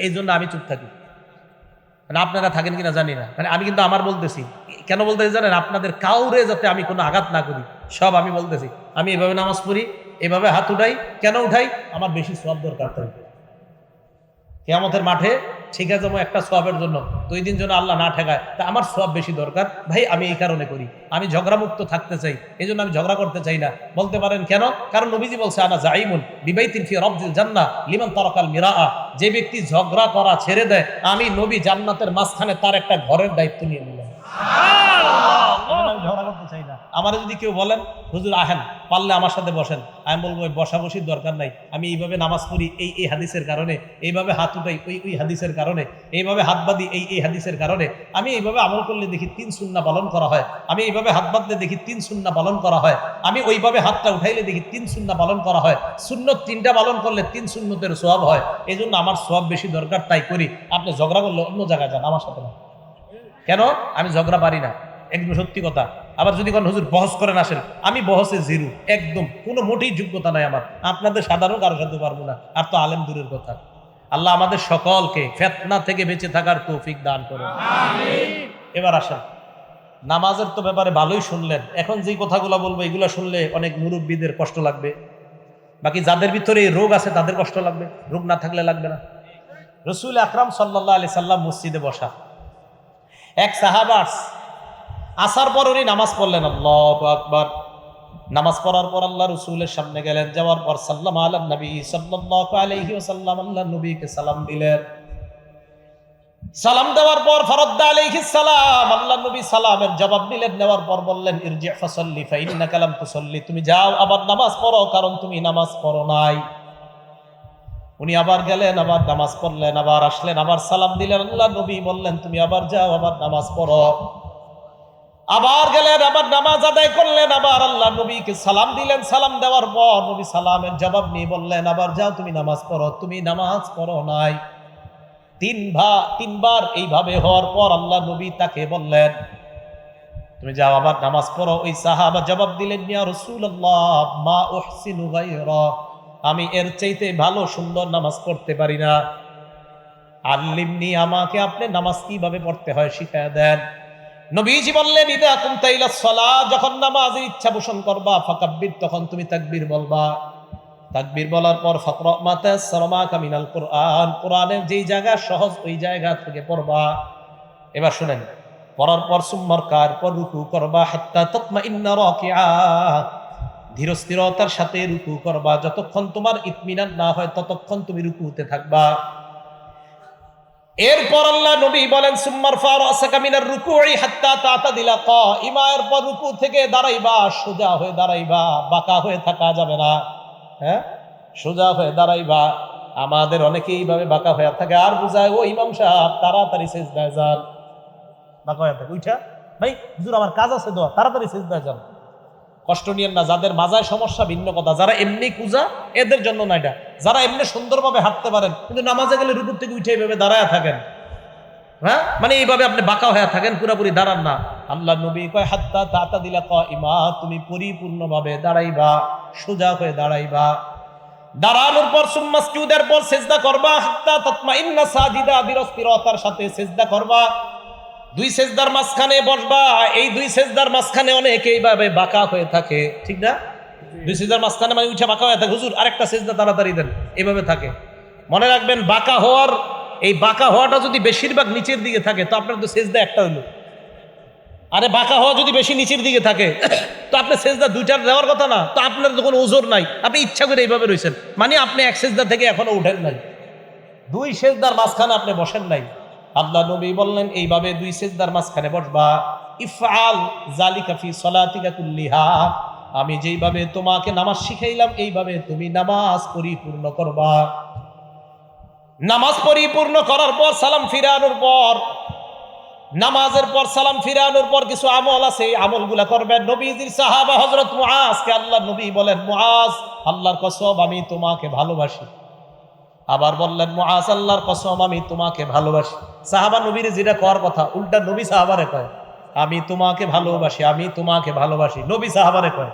এই জন্য আমি চুপ থাকি। মানে আপনারা থাকেন কিনা জানি না, মানে আমি কিন্তু আমার বলতেছি। কেন বলতেছি জানেন? আপনাদের কাউরে যাতে আমি কোনো আঘাত না করি, সব আমি বলতেছি। আমি এভাবে নামাজ পড়ি, এভাবে হাত উঠাই। কেন উঠাই? আমার বেশি সওয়াব দরকার তাই। কিয়ামতের মাঠে ঠিক আছে একটা সওয়াবের জন্য, 2 দিন যেন আল্লাহ না ঠেকায়, তা আমার সওয়াব বেশি দরকার ভাই। আমি এই কারণে করি, আমি ঝগড়া মুক্ত থাকতে চাই, এই জন্য আমি ঝগড়া করতে চাই না। বলতে পারেন কেন? কারণ নবীজি বলছে আনা জাইমুন বিবাইতিন ফি রাবদিল জান্নাহ লিমান তারাকাল মিরাআ। যে ব্যক্তি ঝগড়া করা ছেড়ে দেয়, আমি নবী জান্নাতের মাঝখানে তার একটা ঘরের দায়িত্ব নিয়ে নিলাম। ঝগড়া করতে চাই না। আমার যদি কেউ বলেন হুজুর আহেন, পারলে আমার সাথে বসেন, আমি বলবো বসাবসির দরকার নাই। আমি এইভাবে নামাজ পড়ি এই হাদিসের কারণে, এইভাবে হাত উঠাই ওই হাদিসের কারণে, এইভাবে হাত বাঁধি এই হাদিসের কারণে। আমি এইভাবে আমল করলে দেখি 3 সুন্নাহ পালন করা হয়, আমি এইভাবে হাত বাঁধলে দেখি 3 সুন্নাহ পালন করা হয়, আমি ওইভাবে হাতটা উঠাইলে দেখি 3 সুন্নাহ পালন করা হয়। সুন্নত 3টা পালন করলে 3 সুন্নতের সওয়াব হয়। এই জন্য আমার সওয়াব বেশি দরকার, তাই করি। আপনি ঝগড়া করলে অন্য জায়গায় যান, আমার সাথে না। কেন? আমি ঝগড়া পারি না, একদম সত্যি কথা। আবার যদি কোন হুজুর বহস করেন আসেন, আমি বহসে জিরো, একদম কোনো মোটেই যোগ্যতা নাই আমার। আপনাদের সাধারণ কারো সাথে পারবো না, আর তো আলেম দূরের কথা। আল্লাহ আমাদের সকলকে ফিতনা থেকে বেঁচে থাকার তৌফিক দান করুন, আমিন। এবার আসেন, নামাজের তো ব্যাপারে ভালোই শুনলেন। এখন যে কথাগুলো বলবো এগুলো শুনলে অনেক মুরব্বীদের কষ্ট লাগবে, বাকি যাদের ভিতরে এই রোগ আছে তাদের কষ্ট লাগবে, রোগ না থাকলে লাগবে না। রাসূল আকরাম সাল্লাল্লাহু আলাইহি সাল্লাম মসজিদে বসা, এক সাহাবা আসার পর উনি নামাজ পড়লেন, আল্লাহু আকবার। নামাজ পড়ার পর আল্লাহ রাসূলের সামনে গেলেন, যাওয়ার পর সাল্লামা আলান নবী সাল্লাল্লাহু আলাইহি ওয়াসাল্লাম, আল্লাহ নবীকে সালাম দিলেন। সালাম দেওয়ার পর ফারাদ্দা আলাইহিস সালাম, আল্লাহ নবী সালামের জবাব দিলেন। নেওয়ার পর বললেন ইরজি ফাসাল্লি ফাইন্নাকা লাম তুসাল্লি, তুমি যাও আবার নামাজ পড়ো, কারণ তুমি নামাজ পড়ো নাই। উনি আবার গেলেন, আবার নামাজ পড়লেন, আবার আসলেন, আবার সালাম দিলেন। আল্লাহ নবী বললেন তুমি আবার যাও, আবার নামাজ পড়ো। আবার গেলেন, আবার নামাজ আদায় করলেন, আবার আল্লাহ নবীকে সালাম দিলেন। সালাম দেওয়ার পর নবী সালামের জবাব নিয়ে বললেন আবার যাও, তুমি নামাজ পড়ো, তুমি নামাজ পড়ো নাই। তিনবার এইভাবে হওয়ার পর আল্লাহ নবী তাকে বললেন তুমি যাও আবার নামাজ পড়ো। ওই সাহাবা জবাব দিলেন ইয়া রাসূলুল্লাহ মা উহসিনু গায়রা, আমি এর চাইতে ভালো সুন্দর নামাজ পড়তে পারি না। আল্লিমনি, আমাকে আপনি নামাজ কিভাবে পড়তে হয় শিখিয়ে দেন। নবীজি বললেন ইদা কুনতা ইলা সালাত, যখন নামাজের ইচ্ছা পোষণ করবা, ফাকাব্বির, তখন তুমি তাকবীর বলবা। তাকবীর বলার পর ফাকরা মা তায়াসসারা মাকা মিনাল কুরআন, কোরআনের যেই জায়গা সহজ ওই জায়গা থেকে পড়বা। এবার শুনেন, পড়ার পর সুম্মার কার পর রুকু করবা, হাত্তা তাতমাইন্না রাকিআ, ধীর স্থিরতার সাথে রুকু করবা। যতক্ষণ তোমার ইতমিনান না হয় ততক্ষণ তুমি রুকুতে থাকবা। এরপর আল্লাহ নবী বলেন সুম্মার ফারাসাকা মিনার রুকুই হাত্তা তাতাদিলা কাইমা, এরপর রুকু থেকে দাঁড়াইবা, সোজা হয়ে দাঁড়াইবা, বাঁকা হয়ে থাকা যাবে না। হ্যাঁ, সোজা হয়ে দাঁড়াইবা। আমাদের অনেকেই এইভাবে বাঁকা হয়ে থাকে, আর বুঝায় ও ইমাম সাহেব তাড়াতাড়ি সিজদায় যান। বাঁকা হয়ে থাকে, উঠা ভাই হুজুর আমার কাজ আছে, দোয়া তাড়াতাড়ি সিজদায় যান। কষ্ট নিয়েন না, যাদের মাজায় সমস্যা ভিন্ন কথা, যারা এমনি কুজা এদের জন্য না এটা। যারা এমনি সুন্দরভাবে হাঁটতে পারেন কিন্তু নামাজে গেলে রুকুর থেকে উঠে এইভাবে দাঁড়ায় থাকেন, হ্যাঁ মানে এইভাবে আপনি বাঁকা হয়ে থাকেন, পুরোপুরি দাঁড়ান না। আল্লাহ নবী কয় হাত্তা তাতাদিলা কাইমা, তুমি পরিপূর্ণভাবে দাঁড়াইবা, সোজা হয়ে দাঁড়াইবা। দাঁড়ানোর পর সুম্মা সুজুদের পর সিজদা করবা, হাত্তা তাতমাইন্না সাজিদা, বিরস্তিরতার সাথে সিজদা করবা। 2 সেজদার মাঝখানে বসবা। এই 2 সেজদার মাঝখানে অনেকে এইভাবে বাঁকা হয়ে থাকে, ঠিক না? 2 সেজদার মাঝখানে মানে উঠে বাঁকা হয়ে থাকে, হুজুর আরেকটা সেজদা তাড়াতাড়ি দেন, এইভাবে থাকে। মনে রাখবেন বাঁকা হওয়ার, এই বাঁকা হওয়াটা যদি বেশিরভাগ নিচের দিকে থাকে তো আপনার তো সেজদা একটা হলো। আরে বাঁকা হওয়া যদি বেশি নিচের দিকে থাকে তো আপনার সেজদা 2টা দেওয়ার কথা না, তো আপনার তো কোনো ওজোর নাই, আপনি ইচ্ছা করে এইভাবে রয়েছেন, মানে আপনি এক সেজদা থেকে এখনো উঠেন নাই, 2 সেজদার মাঝখানে আপনি বসেন নাই। আল্লাহ নবী বললেন এইভাবে 2 সেজদার মাঝখানে বসবা। ইফআল যালিকা ফি সালাতিকা কুল্লিহা, আমি যেইভাবে তোমাকে নামাজ শিখাইলাম এইভাবে তুমি নামাজ পরিপূর্ণ করবা। নামাজ পরিপূর্ণ করার পর সালাম ফিরানোর পর, নামাজের পর সালাম ফিরানোর পর কিছু আমল আছে, এই আমলগুলা করবেন। নবীজির সাহাবা হযরত মুআজকে আল্লাহ নবী বলেন মুআজ আল্লাহর কসম আমি তোমাকে ভালোবাসি। আবার বললেন মুআজ আল্লাহর কসম আমি তোমাকে ভালোবাসি। সাহাবা নবীর যেটা করার কথা উল্টা নবী সাহাবারে কয় আমি তোমাকে ভালোবাসি, আমি তোমাকে ভালোবাসি, নবী সাহাবারে কয়।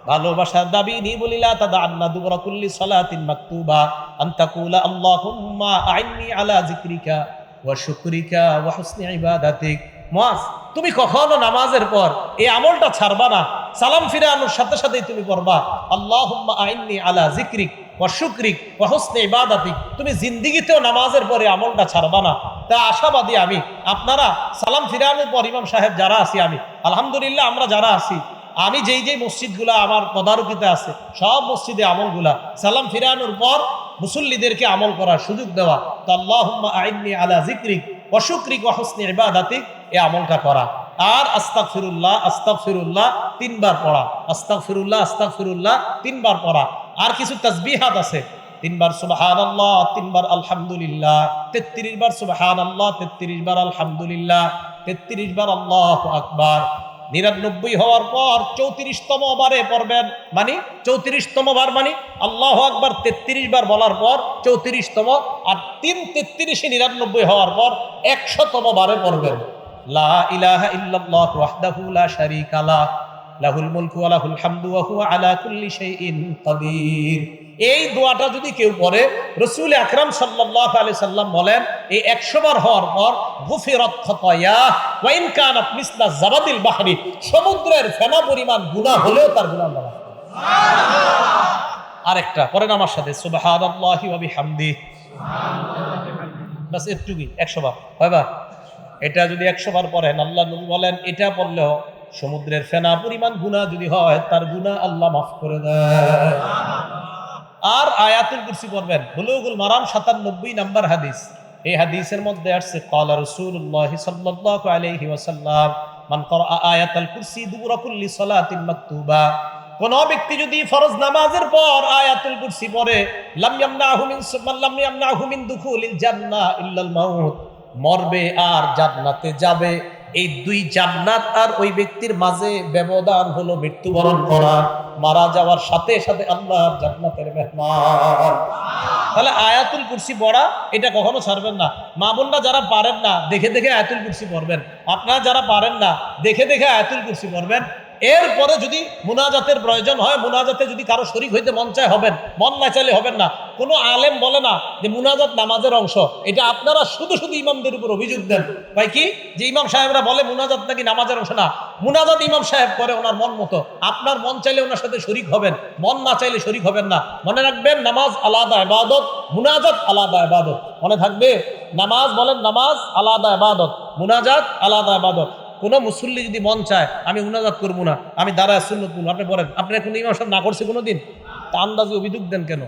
ভালোবাসার দাবি নি বলিলা তাদা আন্না দুবরা কুল্লি সালাতিন মাকতুবা আন তাকুলা আল্লাহুম্মা আইন্নি আলা যিকরিকা ওয়া শুকরিকা ওয়া হুসনি ইবাদাতিক। মুয়াজ, তুমি কখনো নামাজের পর এই আমলটা ছাড়বা না। সালাম ফিরানোর সাথে সাথেই তুমি পড়বা আল্লাহুম্মা আইন্নি আলা যিকরিক ওয়া শুকরিক ওয়া হুসনি ইবাদাতিক। তুমি জিন্দেগিতেও নামাজের পরে আমলটা ছাড়বা না। তা আশাবাদী আমি। আপনারা সালাম ফিরানোর পর ইমাম সাহেব যারা আছি, আমি আলহামদুলিল্লাহ আমরা যারা আছি, আমি যেই যেই মসজিদগুলা আমার তদারকিতে আছে সব মসজিদে আমলগুলা সালাম ফিরানোর পর মুসল্লিদেরকে আমল করার সুযোগ দেওয়া। তো আল্লাহুম্মা আইন্নি আলা যিকরিক ওয়া শুকরিক ওয়া হুসনি ইবাদাতিক, এই আমলটা করা। আর আস্তাগফিরুল্লাহ আস্তাগফিরুল্লাহ 3 বার পড়া, আস্তাগফিরুল্লাহ আস্তাগফিরুল্লাহ 3 বার পড়া। আর কিছু তাসবিহাত আছে, 3 বার সুবহানাল্লাহ, 3 বার আলহামদুলিল্লাহ, 33 বার সুবহানাল্লাহ, 33 বার আলহামদুলিল্লাহ, 33 বার আল্লাহু আকবার। 99 হওয়ার পর 34তম বারে পড়বেন, মানে 34তম বার মানে আল্লাহু আকবার 33 বার বলার পর 34তম, আর 3 33 99 হওয়ার পর 100তম বারে পড়বেন লা ইলাহা ইল্লাল্লাহু ওয়াহদাহু লা শারীকা লাহ লাহুল মুলকু ওয়া লাহুল হামদু ওয়া হুয়া আলা কুল্লি শাইইন কাদির। এই দোয়াটা যদি কেউ পড়ে, রাসূল আকরাম সাল্লাল্লাহু আলাইহি সাল্লাম বলেন এই 100 বার হওয়ার পর গুফিরাত খাতায়া ওয়া ইন কানাত মিসলা জাবাদিল বাহরি, সমুদ্রের ফেনা পরিমাণ গুনাহ হলেও তার গুনাহ মাফ হবে। সুবহানাল্লাহ। আরেকটা পড়েন আমার সাথে, সুবহানাল্লাহি ওয়া বিহামদিহি, বাস এটুকুই 100 বার কয়বার? এটা যদি 100 বার পড়েন, আল্লাহ নবী বলেন এটা পড়লেও সমুদ্রের ফেনা পরিমাণ গুনাহ যদি হয় তার গুনাহ আল্লাহ মাফ করে দেয়। আর আয়াতুল কুরসি পড়বেন। বুলুগুল মারাম 97 নম্বর হাদিস, এই হাদিসের মধ্যে আসছে ক্বালা রাসূলুল্লাহ সাল্লাল্লাহু আলাইহি ওয়াসাল্লাম মান ক্বারা আয়াতুল কুরসি দুবুরা কুল্লি সালাতিন মাকতুবা, কোন ব্যক্তি যদি ফরজ নামাজের পর আয়াতুল কুরসি পড়ে, লাম ইয়ামনাহু মিন দুখুলিল জান্নাহ ইল্লাল মাউত, মরবে আর জান্নাতে যাবে। এই 2 জান্নাত আর ওই ব্যক্তির মাঝে ব্যবধান হলো মৃত্যুবরণ করা। মারা যাওয়ার সাথে সাথে আল্লাহর জান্নাতের মেহমান। তাহলে আয়াতুল কুরসি পড়া এটা কখনো ছাড়বেন না। মা বোনরা যারা পারেন না দেখে দেখে আয়াতুল কুরসি পড়বেন, আপনারা যারা পারেন না দেখে দেখে আয়াতুল কুরসি পড়বেন। এরপরে যদি মুনাজাতের প্রয়োজন হয়, মুনাজাতে যদি কারো শরীক হইতে মন চায় হবেন, মন না চাইলে হবেন না। কোনো আলেম বলে না যে মুনাজাত নামাজের অংশ। এটা আপনারা শুধু শুধু ইমামদের উপর অভিযোগ দেন ভাই, কি যে ইমাম সাহেবরা বলে মুনাজাত নাকি নামাজের অংশ। না, মুনাজাত ইমাম সাহেব করে ওনার মন মতো। আপনার মন চাইলে ওনার সাথে শরীক হবেন, মন না চাইলে শরীক হবেন না। মনে রাখবেন, নামাজ আলাদা ইবাদত, মুনাজাত আলাদা ইবাদত। মনে থাকবে, নামাজ বলেন নামাজ আলাদা ইবাদত, মুনাজাত আলাদা ইবাদত। কোনো মুসল্লি যদি মন চায় আমি মুনাজাত করবো না, আমি দাঁড়ায় সুন্নত পড়বো, আপনি বলেন আপনার কোনো ইমাম সাহেব না করছে কোনোদিন? তা আন্দাজে অভিযোগ দেন কেন?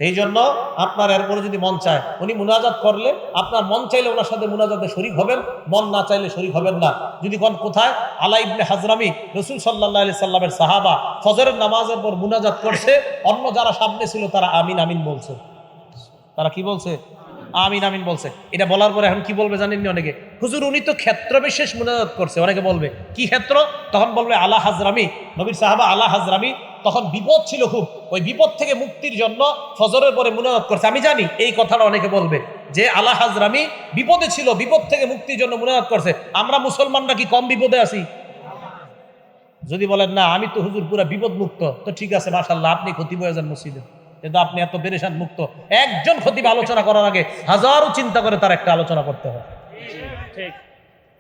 এই জন্য আপনার এরপরে যদি মন চায় উনি মুনাজাত করলে আপনার মন চাইলে ওনার সাথে মুনাজাতে শরীক হবেন, মন না চাইলে শরীক হবেন না। যদি কোন কোথায় আলা ইবনে হাজরামি রাসূল সাল্লাল্লাহু আলাইহি সাল্লামের সাহাবা ফজরের নামাজের পর মুনাজাত করছে, অন্য যারা সামনে ছিল তারা আমিন আমিন বলছে। তারা কি বলছে? আমিন আমিন বলছে। এটা বলার পরে এখন কি বলবে জানেননি অনেকে? হুজুর উনি তো ক্ষেত্র বিশেষ মুনাজাত করছে। অনেকে বলবে কি ক্ষেত্র? তখন বলবে আলা হাজরামি, নবীর সাহাবা আলা হাজরামি তখন বিপদ ছিল খুব, ওই বিপদ থেকে মুক্তির জন্য ফজরের পরে মুনাজাত করছে। আমি জানি এই কথাটা অনেকে বলবে যে আলা হাজরামি বিপদে ছিল, বিপদ থেকে মুক্তির জন্য মুনাজাত করছে। আমরা মুসলমানরা কি কম বিপদে আছি? যদি বলেন না আমি তো হুজুর পুরা বিপদ মুক্ত, তো ঠিক আছে মাশাআল্লাহ, আপনি খতিব হয়ে যান মসজিদে, কিন্তু আপনি এত পেরেশান মুক্ত। একজন খতিব আলোচনা করার আগে হাজারো চিন্তা করে তার একটা আলোচনা করতে হয়।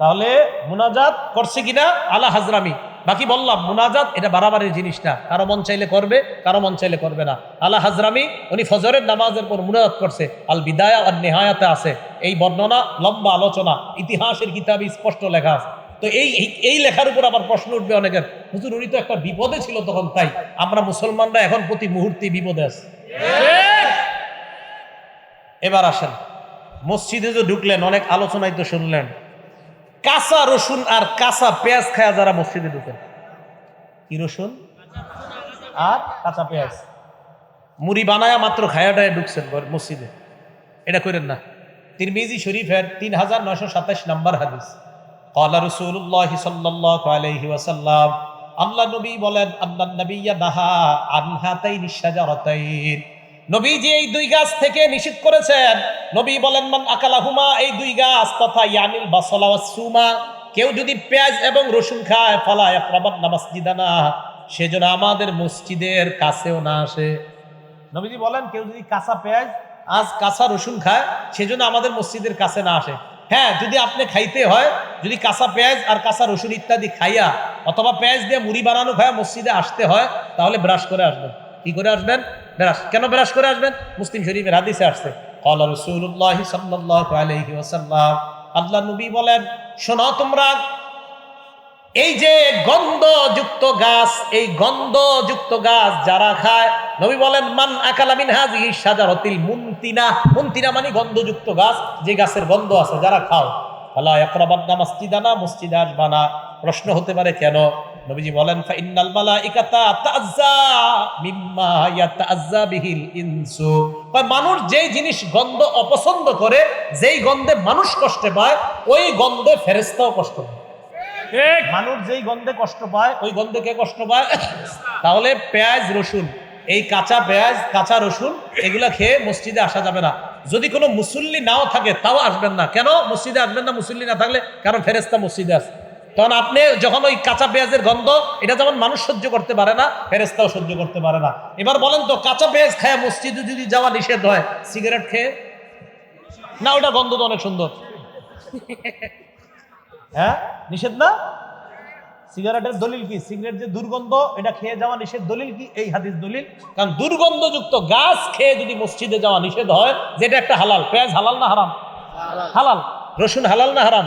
তাহলে মুনাজাত করছে কিনা আলা হাজরামি। বাকি বললাম মুনাজাত এটা বাড়াবাড়ির জিনিস না, কারো মন চাইলে করবে, কারো মন চাইলে করবে না। আলা হাজরামি উনি ফজরের নামাজের পর মুনাজাত করছে। আল বিদায়া আর নেহায়াতে আছে এই বর্ণনা, লম্বা আলোচনা, ইতিহাসের কিতাবে স্পষ্ট লেখা আছে। তো এই লেখার উপর আবার প্রশ্ন উঠবে অনেকের, হুজুর উনি তো একটা বিপদে ছিল তখন, তাই আমরা মুসলমানরা এখন প্রতি মুহূর্তে বিপদে আছি। এবার আসেন মসজিদে যে ঢুকলেন, অনেক আলোচনায় তো শুনলেন কাঁচা রসুন আর কাঁচা পেঁয়াজ খায়া যারা মসজিদে ঢুকেন। কি রসুন আর কাঁচা পেঁয়াজ মুড়ি বানায়া মাত্র খায়াটায় ঢুকছেন মসজিদে, এটা করেন না। তিরমিজি শরীফের 3927 নম্বর হাদিস, ক্বালা রাসূলুল্লাহ সাল্লাল্লাহু আলাইহি ওয়াসাল্লাম, আল্লাহ নবী বলেন আন্নান নাবিয়্যা নাহা আন হাতাইনি শাজারাতাইন, নবীজি এই 2 গাছ থেকে নিষেধ করেছেন। নবী বলেন মান আকালাহুমা, এই 2 গাছ তথা ইয়ানিল বাসলা ওয়াস সুমা, কেউ যদি পেঁয়াজ এবং রসুন খায় ফালা ইয়াকরাবান্না মাসজিদানা, সেজন্য আমাদের মসজিদের কাছেও না আসে। নবীজি বলেন কেউ যদি কাঁচা পেঁয়াজ আজ কাঁচা রসুন খায় সেজন্য আমাদের মসজিদের কাছে না আসে। হ্যাঁ, যদি আপনি খাইতে হয়, যদি কাঁচা পেঁয়াজ আর কাঁচা রসুন ইত্যাদি খাইয়া অথবা পেঁয়াজ দিয়ে মুড়ি বানানো খায় মসজিদে আসতে হয়, তাহলে ব্রাশ করে আসবেন। কি করে আসবেন? ব্রাশ। কেন ব্রাশ করে আসবেন? মুসলিম শরীফের হাদিসে আসছে, ক্বালা রাসূলুল্লাহ সাল্লাল্লাহু আলাইহি ওয়াসাল্লাম, আল্লাহ নবী বলেন, শোনো তোমরা, এই যে গন্ধযুক্ত গাছ, এই গন্ধযুক্ত গাছ যারা খায়, নবী বলেন মান আকালা মিন হাযিহি শাজারাতিল মুনতিনা, মুনতিনা মানে গন্ধযুক্ত গাছ, যে গাছের গন্ধ আছে, যারা খাও, ফালা ইয়াকরাবান্না মাসজিদানা, মসজিদে আসবা না। প্রশ্ন হতে পারে কেন? নবীজি বলেন ফা ইন্নাল মালাইকাতা তাআজ্জা মিম্মা ইয়াতাআজ্জা বিহিল ইনসু, মানুষ যেই জিনিস গন্ধ অপছন্দ করে, যেই গন্ধে মানুষ কষ্ট পায়, ওই গন্ধে ফেরেশতাও কষ্ট পায়। মানুষ যেই গন্ধে কষ্ট পায়, ওই গন্ধে কে কষ্ট পায়? তাহলে পেঁয়াজ রসুন, এই কাঁচা পেঁয়াজ কাঁচা রসুন এগুলা খেয়ে মসজিদে আসা যাবে না। যদি কোনো মুসল্লি নাও থাকে তাও আসবেন না। কেন মসজিদে আসবেন না মুসল্লি না থাকলে? কারণ ফেরেশতা মসজিদে আছে। তখন আপনি যখন ওই কাঁচা পেঁয়াজের গন্ধ, এটা যেমন মানুষ সহ্য করতে পারে না, ফেরেশতাও সহ্য করতে পারে না। এবার বলেন তো, কাঁচা পেঁয়াজ খায় মসজিদে যদি যাওয়া নিষেধ হয়, সিগারেট খেয়ে না, ওটা গন্ধ তো অনেক সুন্দর। হ্যাঁ, নিষেধ না? সিগারেটের দলিল কি? সিগারেট যে দুর্গন্ধ, এটা খেয়ে যাওয়া নিষেধ, দলিল কি? এই হাদিস দলিল। কারণ দুর্গন্ধযুক্ত গাছ খেয়ে যদি মসজিদে যাওয়া নিষেধ হয়, যেটা একটা হালাল, পেঁয়াজ হালাল না হারাম? হালাল। রসুন হালাল না হারাম?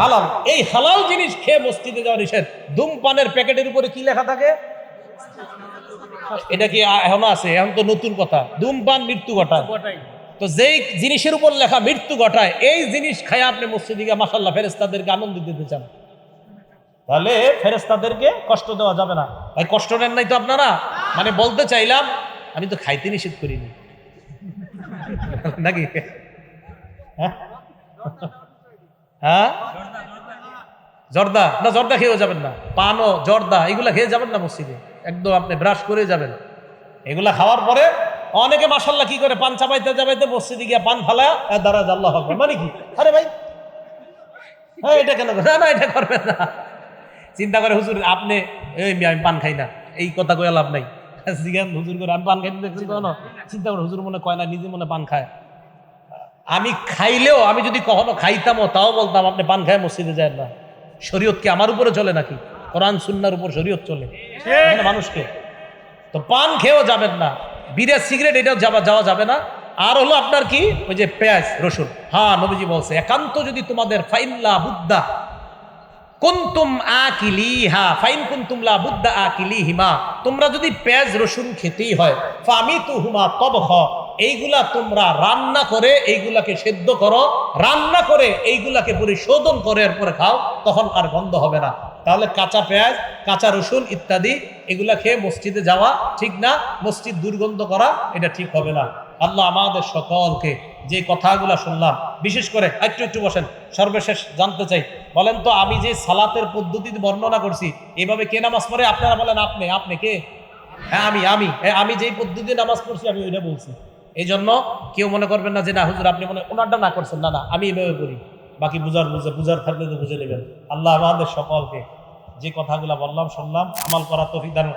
হালাল। এই হালাল জিনিস খেয়ে মসজিদে যাওয়া নিষেধ। ধূমপানের প্যাকেটের উপরে কি লেখা থাকে? এটা কি এখনো আছে? এখন তো নতুন কথা, ধূমপান মৃত্যু ঘটায়। তো যেই জিনিসের উপর লেখা মৃত্যু ঘটায়, এই জিনিস খায় আপনি মসজিদে গিয়ে মাশাআল্লাহ ফেরেশতাদেরকে আনন্দ দিতে চান, তাহলে ফেরেশতাদেরকে কষ্ট দেওয়া যাবে না। ভাই কষ্ট নেন নাই তো আপনারা? মানে বলতে চাইলাম, আমি তো খাইতে নিষেধ করিনি নাকি? হ্যাঁ, হ্যাঁ, জর্দা না, জর্দা খেয়েও যাবেন না। পানও জর্দা এগুলা খেয়ে যাবেন না মসজিদে, একদম আপনি ব্রাশ করে যাবেন। এগুলা খাওয়ার পরে অনেকে মাশাআল্লাহ কি করে, পান চাবাইতে চাবাইতে মসজিদে গিয়ে পান ফালায় দাঁড়ায় আল্লাহু আকবার। মানে কি? আরে ভাই, হ্যাঁ, এটা কেন? না না, এটা করবেন না। চিন্তা করে হুজুর আপনি, আমি পান খাই না, এই কথা কয়ে লাভ নাই। জিজ্ঞান হুজুর করে আমি পান খাইতে দেখছি কখনো? চিন্তা করে হুজুর মনে কয় না, নিজে মনে পান খায়। আমি খাইলেও, আমি যদি কখনো খাইতামও তাও বলতাম আপনি পান খায় মসজিদে যায় না। শরীয়ত কি আমার উপরে চলে নাকি? কোরআন সুন্নাহর উপর শরীয়ত চলে মানুষকে। তো পান খেয়েও যাবেন না, বিড়া সিগারেট এটাও যাওয়া যাবে না। আর হলো আপনার কি, ওই যে পেঁয়াজ রসুন। হ্যাঁ, নবীজি বলছে একান্ত যদি তোমাদের ফাইল্লা বুদ্ধা কুনতুম আকিলিহা, ফাইন কুনতুম লা বুদ্দা আকিলিহিমা, তোমরা যদি পেঁয়াজ রসুন খেতেই হয়, ফামিতুহুমা তবখ, এইগুলা তোমরা রান্না করে, এইগুলাকে সেদ্ধ করো, রান্না করে এইগুলাকে পরিশোধন করে এরপরে খাও, তখন আর গন্ধ হবে না। তাহলে কাঁচা পেঁয়াজ কাঁচা রসুন ইত্যাদি এগুলা খেয়ে মসজিদে যাওয়া ঠিক না, মসজিদ দুর্গন্ধ করা এটা ঠিক হবে না। আল্লাহ আমাদের সকলকে যে কথাগুলো শুনলাম, বিশেষ করে একটু বসেন, সর্বশেষ জানতে চাই, বলেন তো আমি যে সালাতের পদ্ধতিতে বর্ণনা করছি, এভাবে কে নামাজ পড়ে? আপনারা বলেন। আপনি কে? হ্যাঁ, আমি যেই পদ্ধতিতে নামাজ পড়ছি আমি ওইটা বলছি। এই জন্য কেউ মনে করবেন না যে না হুজুর আপনি মনে ওনারটা না করছেন। না, আমি এভাবে করি। বাকি বুঝার থাকলে তো বুঝে নেবেন। আল্লাহ আমাদের সকলকে যে কথাগুলো বললাম শুনলাম আমল করা তৌফিক দান